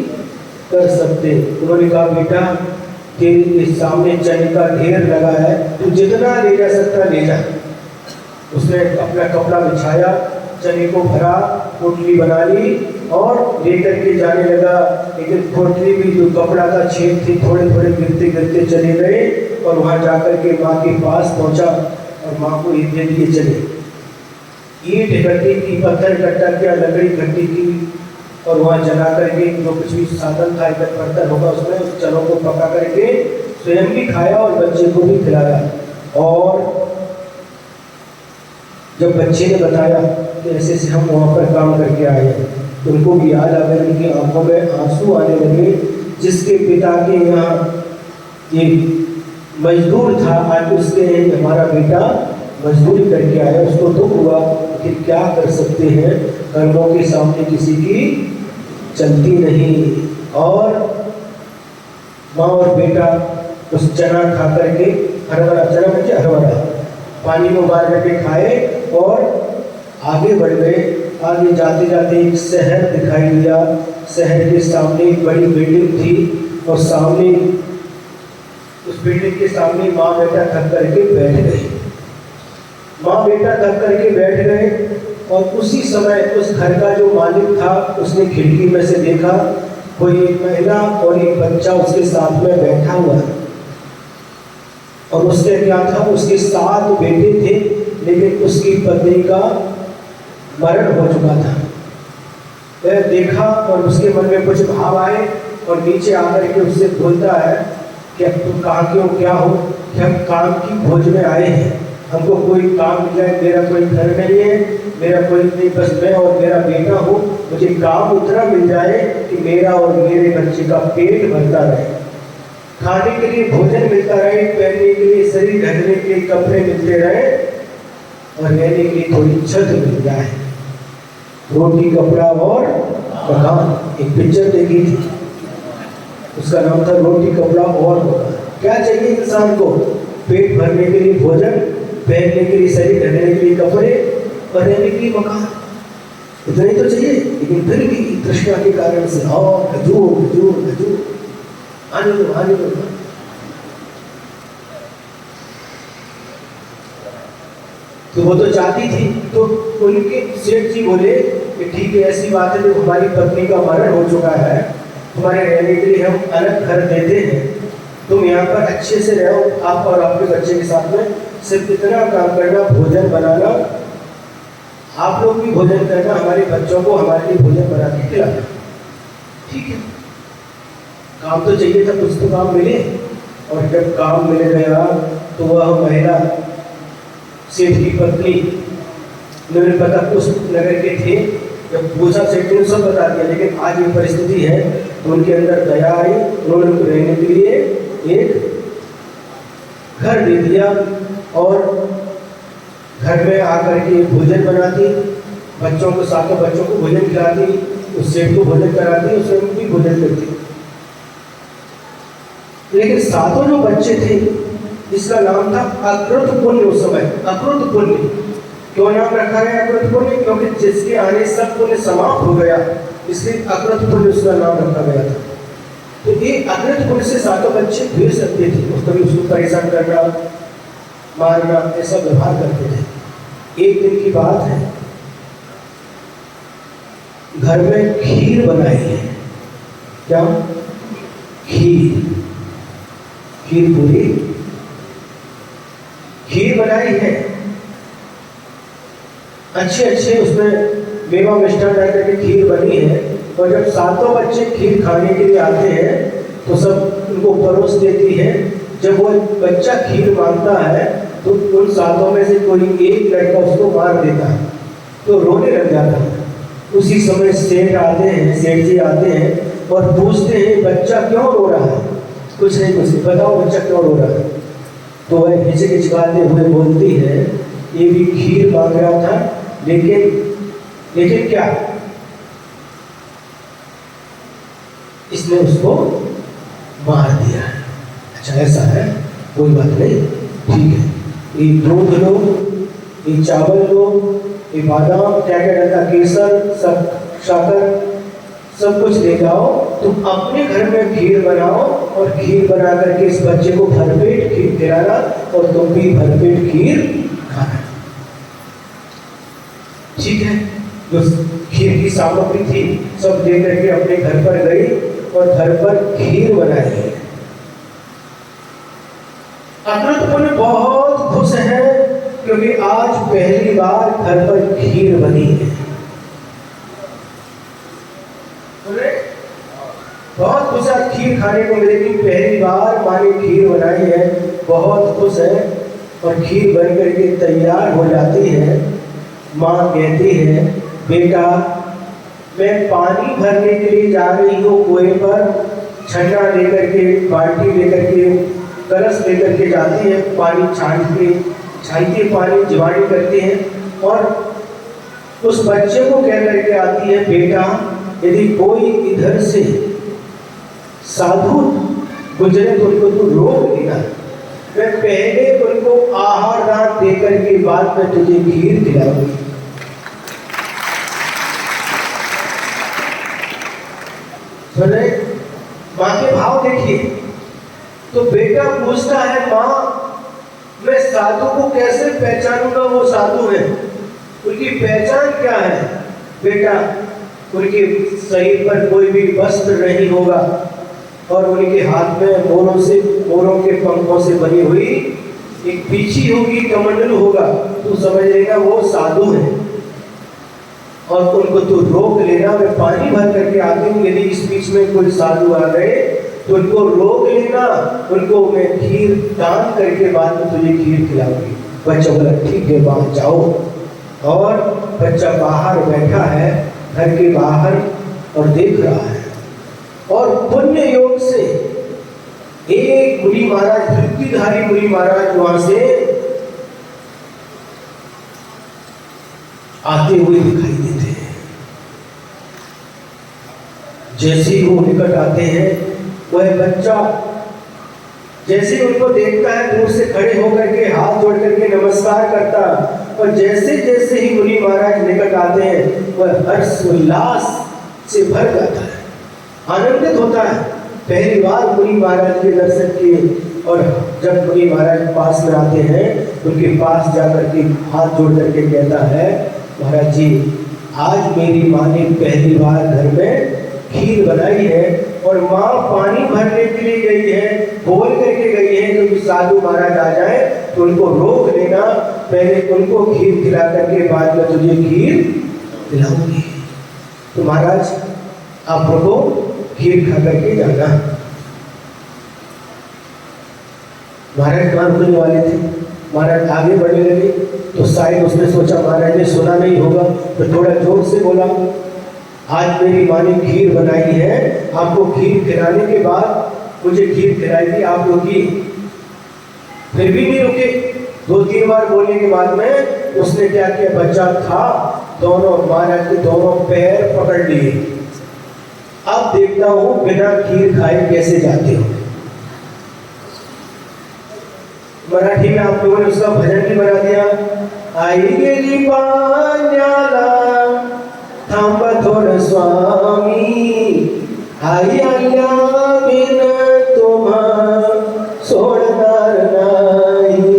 कर सकते। उन्होंने कहा, बेटा तेरे सामने चने का ढेर लगा है, तू जितना ले जा सकता ले जा। उसने अपना कपड़ा बिछाया, चने को भरा, पोटली बना ली और लेकर के जाने लगा। लेकिन पोटली भी जो कपड़ा का छेद थी, थोड़े थोड़े गिरते गिरते चले गए और वहां जाकर के माँ के पास पहुंचा और माँ को ये दे दिए चने। ईंट इकट्ठी की, पत्थर इकट्ठा किया, लकड़ी इकट्ठी की और वहाँ जला करके जो कुछ भी साधन था इकट्ठा बर्तन होगा उसमें चनों को पका करके स्वयं भी खाया और बच्चे को भी खिलाया। और जब बच्चे ने बताया कि ऐसे से हम वहाँ पर काम करके आए हैं, तो उनको भी याद आ गया, उनकी आंखों में आंसू आने लगे। जिसके पिता के यहाँ ये मजदूर था, आज उसके हमारा बेटा मजदूरी करके आया, उसको दुख हुआ। कि क्या कर सकते हैं, कर्मों के सामने किसी की चलती नहीं। और माँ और बेटा उस चना खा करके, हरभरा, चना बच्चे हरभरा, पानी में उबाल करके खाए और आगे बढ़ गए। आगे जाते जाते एक शहर दिखाई दिया। शहर के सामने एक बड़ी बिल्डिंग थी और सामने उस बिल्डिंग के सामने माँ बेटा थक करके बैठ गए। माँ बेटा थक करके बैठ गए और उसी समय उस घर का जो मालिक था उसने खिड़की में से देखा, कोई एक महिला और एक बच्चा उसके साथ में बैठा हुआ है। और उसके क्या था, उसके 7 बेटे थे, लेकिन उसकी पत्नी का मरण हो चुका था। वह देखा और उसके मन में कुछ भाव आए और नीचे आकर के उससे बोलता है कि तुम कहाँ के हो, क्या हो? कि हम काम की खोज में आए हैं, हमको कोई काम मिल जाए। मेरा कोई घर नहीं है, मेरा कोई नहीं, बस मैं और मेरा बेटा हूँ। मुझे काम उतना मिल जाए कि मेरा और मेरे बच्चे का पेट भरता रहे, खाने के लिए भोजन मिलता रहे, पहनने के लिए, शरीर ढकने के लिए कपड़े मिलते रहे और रहने के लिए थोड़ी छत मिल जाए। रोटी, कपड़ा और मकान। एक पिक्चर देखी थी, उसका नाम था रोटी, कपड़ा और मकान। क्या चाहिए इंसान को? पेट भरने के लिए भोजन, पहनने के लिए शरीर ढकने के लिए कपड़े और रहने के लिए मकान। इतना ही तो चाहिए। लेकिन फिर भी तृष्णा के कारण से और खजूर आने दो। तो वो तो चाहती थी। तो उनके सेठ जी बोले कि ठीक है, ऐसी बात है, जो हमारी पत्नी का मरण हो चुका है, तुम्हारे रहने के लिए हम अलग घर देते हैं, तुम यहाँ पर अच्छे से रहो, आप और आपके बच्चे के साथ में। सिर्फ इतना काम करना, भोजन बनाना, आप लोग भी भोजन करना, हमारे बच्चों को हमारे लिए भोजन बना के खिलाना। ठीक है, काम तो चाहिए था, कुछ तो काम मिले। और जब काम मिल गया तो वह महिला सेठ की पत्नी, उन्होंने पता उस नगर के थे, जब पूछा सेठ ने सब बता दिया, लेकिन आज ये परिस्थिति है तो उनके अंदर दया आई, उन्होंने उनको रहने के लिए एक घर दे दिया और घर में आकर के भोजन बनाती, बच्चों को, सातों बच्चों को भोजन खिलाती, उस सेठ को भोजन कराती, उस सेठ भी भोजन करती। लेकिन सातों जो बच्चे थे, इसका नाम था अकृत पुण्य। उस समय अकृत पुण्य क्यों नाम रखा गया अकृत पुण्य? क्योंकि जिसके आने सब पुण्य समाप्त हो गया, इसलिए अकृत पुण्य उसका नाम रखा गया था। तो ये अकृत पुण्य से सातों बच्चे भिड़ सकते थे, और कभी उसको परेशान करना, मारना, ऐसा व्यवहार करते थे। एक दिन की बात है, घर में खीर बनाई है। क्या? खीर पूरी खीर बनाई है, अच्छे उसमें मेवा मिष्ठान डाल करके खीर बनी है। और जब सातों बच्चे खीर खाने के लिए आते हैं तो सब उनको परोस देती है। जब वो बच्चा खीर मांगता है तो उन सातों में से कोई एक लड़का उसको मार देता है, तो रोने लग जाता है। उसी समय सेठ जी आते हैं और पूछते हैं, बच्चा क्यों रो रहा है? कुछ नहीं, बताओ बच्चा क्यों रो रहा है? तो वह हिचकिचाते हुए बोलती है, ये भी खीर मांग रहा था, लेकिन क्या, इसने उसको मार दिया। अच्छा ऐसा है, कोई बात नहीं, ठीक है, ये दूध लो, ये चावल लो, ये बादाम, क्या रहता, केसर, सब शक्कर, सब कुछ ले जाओ, तुम अपने घर में खीर बनाओ और खीर बना करके इस बच्चे को भरपेट खीर खिलाना और तुम भी भरपेट खीर खाना। ठीक है, जो खीर की सामग्री थी सब दे करके अपने घर पर गई और घर पर खीर बनाई। अकृत पुण्य बहुत खुश है क्योंकि आज पहली बार घर पर खीर बनी है। बहुत खुश है, खीर खाने को मिलेगी, पहली बार माँ ने खीर बनाई है, बहुत खुश है। और खीर बन करके तैयार हो जाती है। माँ कहती है, बेटा मैं पानी भरने के लिए जा रही हूँ कुएं पर। छन्ना लेकर के, बाल्टी लेकर के, कलश लेकर के जाती है, पानी छानती है, पानी जवानी करती है और उस बच्चे को कह करके आती है, बेटा यदि कोई इधर से साधु गुजरे तो उनको तू रोक लेना, मैं पहले उनको आहार दान देकर के बाद में तुझे खीर खिलाऊंगी। सुने, माँ के भाव देखिए। तो बेटा पूछता है, माँ मैं साधु को कैसे पहचानूंगा वो साधु है, उनकी पहचान क्या है? बेटा उनके शरीर पर कोई भी वस्त्र नहीं होगा और उनके हाथ में मोरों के पंखों से बनी हुई एक पीछी होगी, कमंडल होगा, तू समझ लेना वो साधु है और उनको तू रोक लेना। मैं पानी भर करके आती हूँ, यदि इस बीच में कोई साधु आ गए तो उनको रोक लेना, उनको मैं खीर दान करके बाद में तुझे खीर खिलाऊंगी। बच्चा बोला ठीक है, वहां जाओ। और बच्चा बाहर बैठा है, घर के बाहर, और देख रहा है। और पुण्य योग से एक मुनि महाराज, धृतिधारी मुनि महाराज वहां से आते हुए दिखाई देते हैं। जैसे ही वो निकट आते हैं, वह बच्चा जैसे उनको देखता है दूर से खड़े होकर के हाथ जोड़ करके नमस्कार करता, और जैसे जैसे ही मुनि महाराज निकट आते हैं वह हर्ष उल्लास से भर जाता है, आनंदित होता है। पहली बार मुनि महाराज के दर्शन किए और जब मुनि महाराज पास में आते हैं उनके पास जाकर के हाथ जोड़ करके कहता है, महाराज जी आज मेरी माँ ने पहली बार घर में खीर बनाई है और माँ पानी भरने के लिए गई है, बोल करके गई है क्योंकि साधु महाराज आ जाए तो उनको रोक लेना, पहले उनको खीर खिला करके बाद में तुझे खीर खिलाऊंगी। तो महाराज आप लोगों खीर खा करके जाना। महाराज कहाँ रुकने वाले थे, महाराज आगे बढ़ने लगे तो शायद उसने सोचा महाराज ने सुना नहीं होगा, तो थोड़ा जोर से बोला, आज मेरी माँ ने खीर बनाई है, आपको खीर खिलाने के बाद मुझे खीर खिलाएगी, आप रुकिए। फिर भी नहीं रुके। 2-3 बार बोलने के बाद में उसने क्या किया, बच्चा था, दोनों महाराज के दोनों पैर पकड़ लिए। अब देखता हूं बिना खीर खाए कैसे जाते हो। मराठी में आप लोगों ने उसका भजन भी बना दिया, आई गेली पाण्याला थांब थोड स्वामी, आई आल्या बिन तुम्हा सोडणार नाही।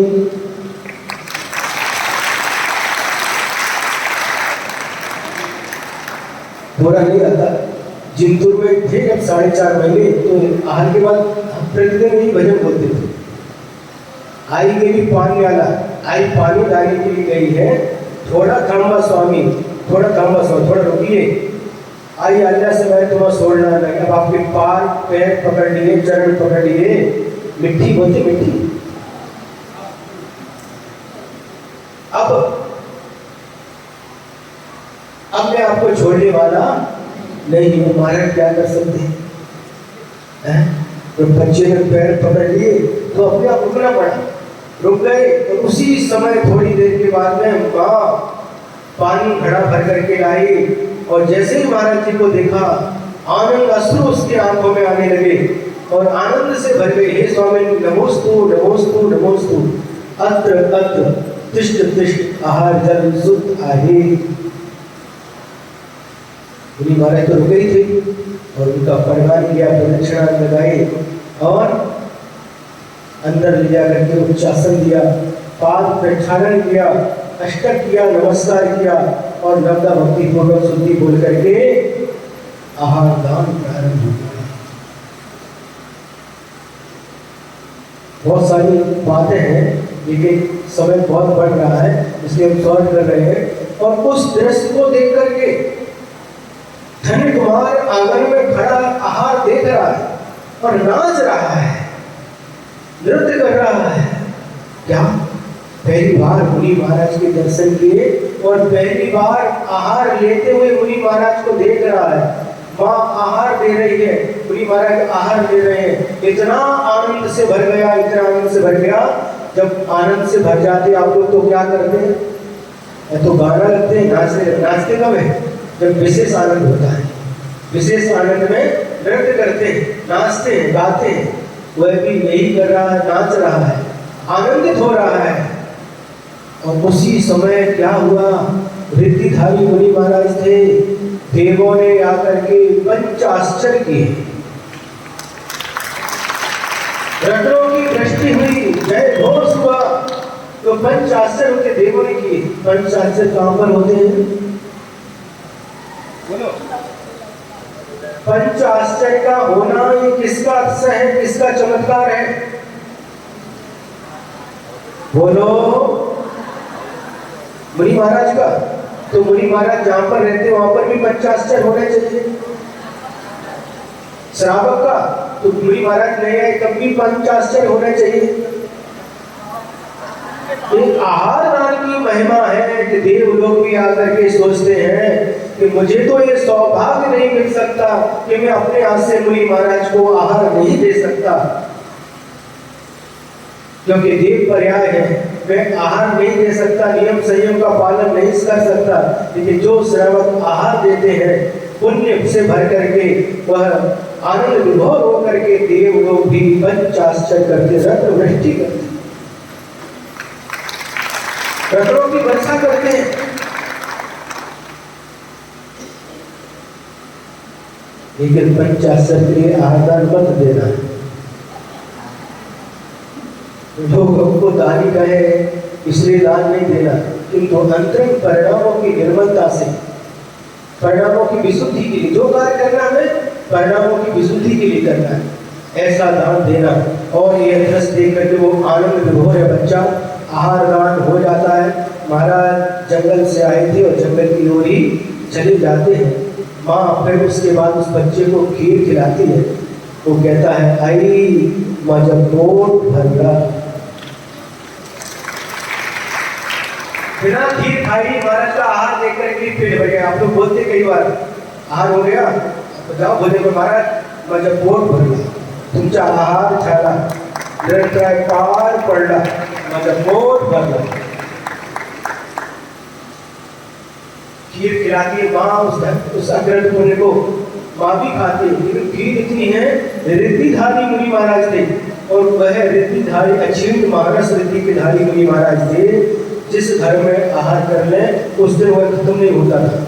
थोड़ा नहीं आता। जिंतूर में थे जब 4.5 महीने, तो आहार के बाद प्रतिदिन यही भजन बोलते थे, आई गेली पानी आला, आई पानी लाने के लिए गई है, थोड़ा थांबा स्वामी, थोड़ा थांबा स्वामी, थोड़ा रुकिए, आई अल्लाह से मैं तुम्हें छोड़ना नहीं। अब आपके पैर पकड़ लिए, चरण पकड़ लिए, मिट्टी बोलते मिट्टी। अब मैं आपको छोड़ने वाला नहीं हूं। महाराज क्या कर सकते हैं? तो बच्चे ने पैर पकड़ लिए तो अपने आप रुकना पड़ा, रुक गए। तो उसी समय थोड़ी देर के बाद में माँ पानी घड़ा भर करके लाई, और जैसे ही महाराज जी को देखा, आनंद अश्रु उसके आंखों में आने लगे और आनंद से भर गए। हे स्वामी नमोस्तु नमोस्तु नमोस्तु, अत्र अत्र तिष्ठ तिष्ठ आहार जल शुद्ध आहे। उन्हीं महाराज तो रुके ही थे और उनका प्रणाम किया, प्रदक्षिणा लगाई और अंदर ले जा करके उच्चासन दिया, पाद प्रक्षालन किया, अष्टक किया, नमस्कार किया और नवदा भक्ति पूर्वक शुद्धि बोल करके आहार दान प्रारंभ हुआ। बहुत सारी बातें हैं लेकिन समय बहुत बढ़ रहा है, इसलिए हम सॉल्व कर रहे हैं। और उस दृश्य को देख करके धन्य कुमार आंगन में खड़ा आहार देख रहा है और नाच रहा है, नृत्य कर रहा है। क्या पहली बार मुनि महाराज के दर्शन किए और पहली बार आहार लेते हुए मुनि महाराज को देख रहा है। माँ आहार दे रही है, मुनि महाराज आहार दे रहे हैं। इतना आनंद से भर गया, इतना आनंद से भर गया। जब आनंद से भर जाते आप लोग तो क्या करते हैं? या तो गाना लगते हैं, नाचते कब है? जब विशेष आनंद होता है। विशेष आनंद में नृत्य करते हैं, नाचते हैं, गाते हैं। वह भी यही कर रहा है, नाच रहा है, आनंदित हो रहा है। और उसी समय क्या हुआ? रिद्धिधारी मुनि महाराज थे, देवों ने आकर के पंच आश्चर्य किए। रत्नों की दृष्टि हुई, जय घोष हुआ, तो पंच आश्चर्य उनके देवों ने किए। पंच आश्चर्य कहां पर होते हैं? बोलो। पंच आश्चर्य का होना ये किसका अतिशय है, किसका चमत्कार है? बोलो। मुनि महाराज का। तो मुनि महाराज जहां पर रहते वहां पर भी पंच आश्चर्य होने चाहिए। श्रावक का तो मुनि महाराज नहीं आए तब भी पंच आश्चर्य होने चाहिए। एक आहार दान की महिमा है कि देव लोग भी आकर के सोचते हैं कि मुझे तो ये सौभाग्य नहीं मिल सकता कि मैं अपने हाथ से मुनि महाराज को आहार नहीं दे सकता, क्योंकि देव पर्याय है। मैं आहार नहीं दे सकता, नियम संयम का पालन नहीं कर सकता, लेकिन जो श्रावक आहार देते हैं पुण्य से भर करके वह आनंद विभोर होकर के देव लोग भी पंच आश्चर्य करते, रत्न वृष्टि करते, रत्नों की वर्षा करते हैं। लेकिन पंच आश्चर्य के लिए आहार मत देना। लोग हमको दानी कहे इसलिए दान नहीं देना, किंतु अंतरिम परिणामों की निर्मलता से, परिणामों की विशुद्धि के लिए जो कार्य करना है परिणामों की विशुद्धि के लिए करना है, ऐसा दान देना। और यह दृश्य देख करके वो आनंद विभोर है बच्चा। आहार दान हो जाता है। महाराज जंगल से आए थे और जंगल की ओर ही चले जाते हैं। माँ फिर उसके बाद उस बच्चे को खीर खिलाती है। वो कहता है आई माझा पोट भरला, बिना खीर खाई महाराज का आहार देख करके पेट भर गया। आप लोग बोलते कई बार आहार हो गया तो जाओ बोले को महाराज माझा पोट भरला, तुमचा आहार झाला, निरंतर पार पडला, माझा पोट भरला। खीर खिलाती है माँ उस अग्रत पुण्य को, माँ भी खाती है, लेकिन खीर इतनी है। रिद्धिधारी मुनि महाराज थे और वह रिद्धिधारी अक्षीण मानस रिद्धि के धारी मुनि महाराज थे। जिस घर में आहार कर ले उस दिन वह खत्म नहीं होता था।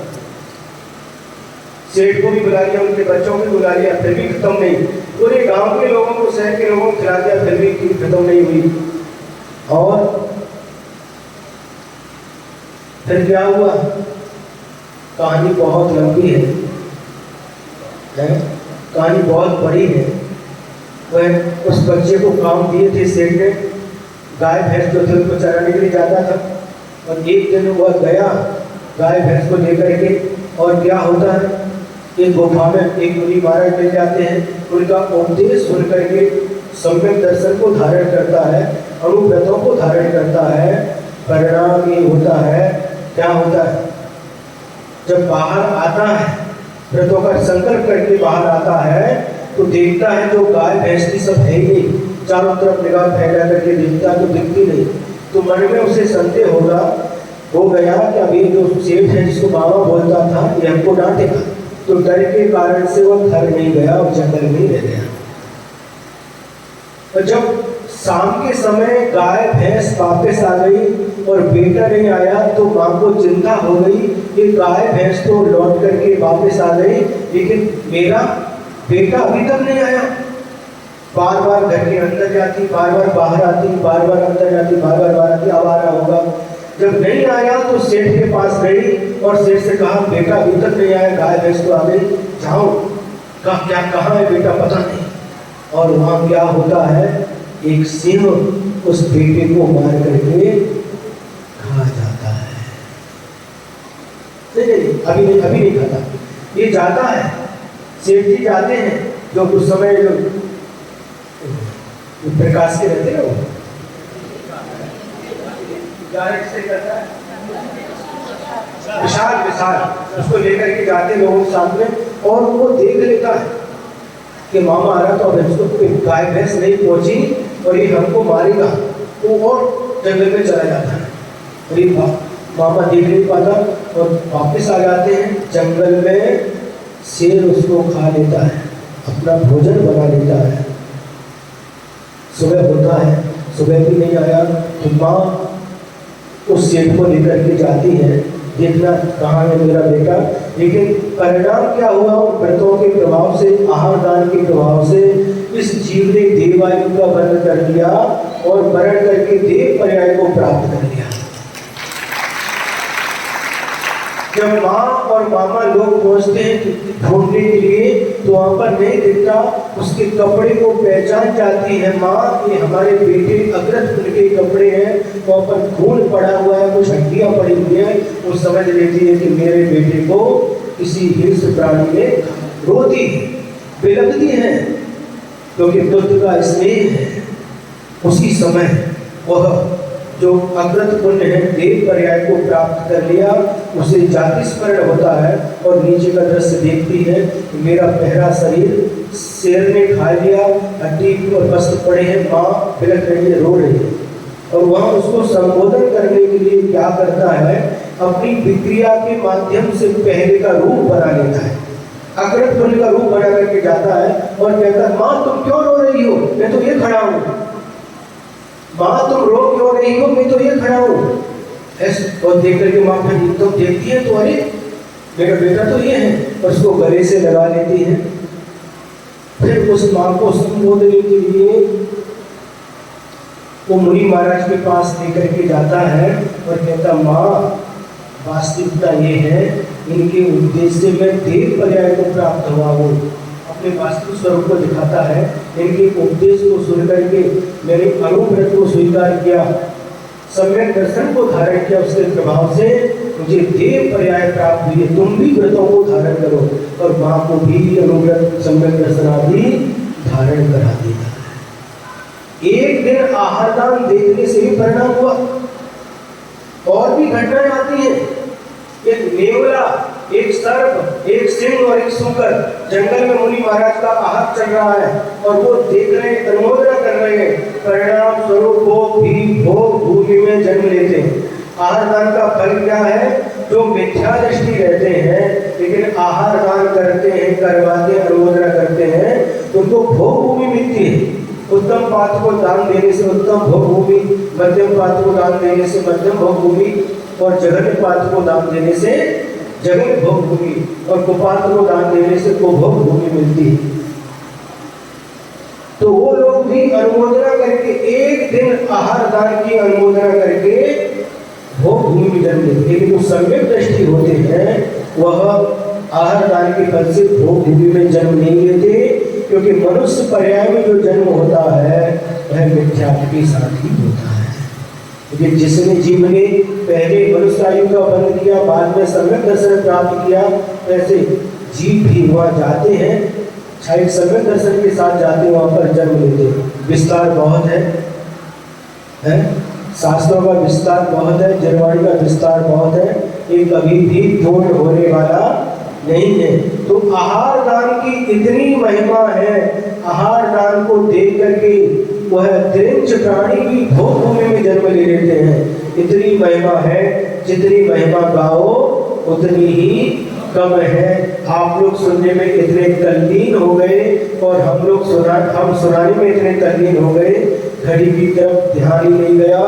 सेठ को भी बुला लिया, उनके बच्चों को भी बुला लिया, फिर भी खत्म नहीं। पूरे गांव के लोगों को, शहर के लोगों को खिला दिया, फिर भी खीर खत्म नहीं हुई। और फिर क्या हुआ, कहानी बहुत लंबी है, कहानी बहुत बड़ी है। वह उस बच्चे को काम दिए थे सेठ ने, गाय भैंस जो थे उनको चराने के लिए जाता था। और एक दिन वह गया गाय भैंस को लेकर के, और क्या होता है, एक गुफा में एक मुनि महाराज मिल जाते हैं। उनका उपदेश सुन करके सम्यक दर्शन को धारण करता है, अनुव्रतों को धारण करता है। परिणाम ये होता है, क्या होता है, जब बाहर आता है, व्रतों का संकल्प करके बाहर आता है तो देखता है जो गाय भैंस की सब है ही नहीं। चारों तरफ निगाह फैला करके देखता तो दिखती नहीं। तो मन में उसे संदेह हो गया कि अभी जो सेठ है जिसको बाबा बोलता था ये हमको डांटेगा। तो डर के कारण से वो घर नहीं गया और जंगल में ही रह गया। और जब शाम के समय गाय भैंस वापस आ गई और बेटा नहीं आया तो माँ को चिंता हो गई कि गाय भैंस तो लौट करके वापस आ गई, लेकिन मेरा बेटा अभी तक नहीं आया। बार बार घर के अंदर जाती, बार बार बाहर आती, बार बार अंदर जाती, बार बार बाहर आती, आवारा होगा। जब नहीं आया तो सेठ के पास गई और सेठ से कहा बेटा अभी तक नहीं आया, गाय भैंस तो आ गई, जाओ क्या कहाँ है बेटा पता नहीं। और वहाँ क्या होता है, एक सिंह उस बेटे को मार करके खा जाता है। नहीं अभी नहीं खाता, ये जाता है, सेठ जी जाते हैं जो उस समय जो प्रकाश के रहते हैं वो से करता है, विशाल उसको लेकर के जाते लोगों के साथ में। और वो देख लेता है कि मामा आ रहा तो अब इसको गाय भैंस नहीं पहुंची और ये हमको मारेगा, तो और जंगल में चला जाता है। और ये मामा देख नहीं पाता और वापस आ जाते हैं। जंगल में शेर उसको खा लेता है, अपना भोजन बना लेता है। सुबह होता है, सुबह भी नहीं आया तो माँ उस शेर को लेकर के जाती है, देखना कहाँ है मेरा बेटा। लेकिन परिणाम क्या हुआ, उन व्रतों के प्रभाव से, आहार दान के प्रभाव से इस जीव ने देवायु का वर्ण कर लिया और वर्ण करके देव पर्याय को प्राप्त कर लिया। जब माँ और मामा लोग पहुंचते हैं ढूंढने के लिए तो वहां पर नहीं दिखता, उसके कपड़े को पहचान जाती है माँ, ये हमारे बेटे अग्रत कुल के कपड़े हैं, वहां पर खून पड़ा हुआ है, कुछ हड्डियां पड़ी हुई है। वो समझ लेती है कि मेरे बेटे को किसी हिंस प्राणी ने रोती है, बिलखती है, क्योंकि पुत्र का स्नेह है। उसी समय वह जो अग्रत पुण्य है देव पर्याय को प्राप्त कर लिया, उसे जाति स्मरण होता है और नीचे का दृश्य देखती है कि मेरा पहला शरीर शेर ने खा लिया, हड्डी और वस्त्र पड़े हैं, माँ बिलख रही है, रो रही है। और वहाँ उसको संबोधन करने के लिए क्या करता है, अपनी विक्रिया के माध्यम से पहले का रूप बना लेता है, अग्रत पुण्य का रूप बना करके जाता है और कहता है माँ तुम क्यों रो रही हो, मैं तो ये खड़ा हूँ। माँ तुम रो क्यों रही हो, मैं तो ये खड़ा हूँ। ऐसे और देख करके माँ फिर एकदम देखती है तो अरे मेरा बेटा तो ये है, और उसको गले से लगा लेती है। फिर उस माँ को संबोधने के लिए वो मुनि महाराज के पास लेकर के जाता है और कहता माँ वास्तविकता ये है, इनके उद्देश्य से मैं देव पर्याय को प्राप्त हुआ हूँ। अपने वास्तविक स्वरूप को दिखाता है, इनके उपदेश को सुन करके मेरे अनुव्रत को स्वीकार किया, सम्यक दर्शन को धारण किया, उसके प्रभाव से मुझे देव पर्याय प्राप्त हुई है। तुम भी व्रतों को धारण करो। और माँ को भी अनुव्रत सम्यक दर्शन आदि धारण करा देता है। एक दिन आहार दान देखने से ही परिणाम हुआ और भी घटनाएं आती हैं। एक नेवला, एक सर्प, एक सिंह और एक सूकर जंगल में मुनि महाराज का आहार चल रहा है और वो देख रहे हैं, अनुमोदना कर रहे हैं। परिणाम स्वरूप वो भी भोग भूमि में जन्म लेते हैं। आहार दान का फल क्या है? जो मिथ्या दृष्टि रहते हैं लेकिन आहार दान करते हैं, करवाते हैं, अनुमोदना करते हैं, उनको भोग भूमि मिलती है। उत्तम पात्र को दान देने से उत्तम भोग भूमि, मध्यम पात्र को दान देने से मध्यम भोग भूमि और जघन्य पात्र को दान देने से जघन्य भोग भूमि और कुपात्र को दान देने से कुभोग भूमि मिलती है। तो वो लोग भी अनुमोदना करके एक दिन आहार दान की अनुमोदना करके भोग भूमि में जन्म लेते, लेकिन जो सम्यक दृष्टि होते हैं वह आहार दान के फल से भोग भूमि में जन्म नहीं लेते, क्योंकि मनुष्य पर्याय में जो जन्म होता है वह मिथ्या के साथ ही होता है। क्योंकि जिसने जीव ने पहले मनुष्य आयु का बंध किया, बाद में सम्यक दर्शन प्राप्त किया, वैसे जीव भी वहाँ जाते हैं, शायद सम्यक दर्शन के साथ जाते हैं, वहाँ पर जन्म लेते। विस्तार बहुत है? शास्त्रों का विस्तार बहुत है, जरवाणी का विस्तार बहुत है, ये कभी भी पूर्ण होने वाला नहीं है। तो आहार दान की इतनी महिमा है, आहार दान को देख करके वह त्रिंच प्राणी भी भोग भूमि में जन्म ले लेते हैं। इतनी महिमा है, जितनी महिमा गाओ उतनी ही कम है। आप लोग सुनने में इतने तल्लीन हो गए और हम सुनाने में इतने तल्लीन हो गए, घड़ी की तरफ ध्यान ही नहीं गया।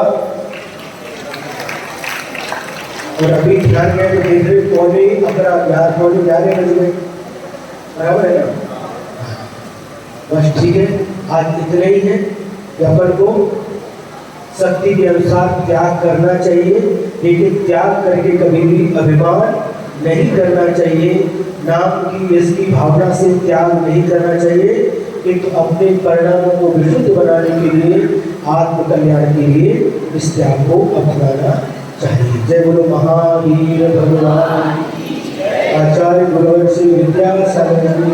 और अभी ध्यान गए तो देख रहे पौने 11 बज गए, बराबर है ना? बस ठीक है, आज इतना ही है कि अपन को शक्ति के अनुसार त्याग करना चाहिए, लेकिन त्याग करके कभी भी अभिमान नहीं करना चाहिए, नाम की इसकी भावना से त्याग नहीं करना चाहिए, किंतु अपने परिणामों को विशुद्ध बनाने के लिए, आत्म कल्याण के लिए इस त्याग को अपनाना चाहिए। जय बोलो महावीर भगवान आचार्य गुरुवर श्री विद्यासागर जी।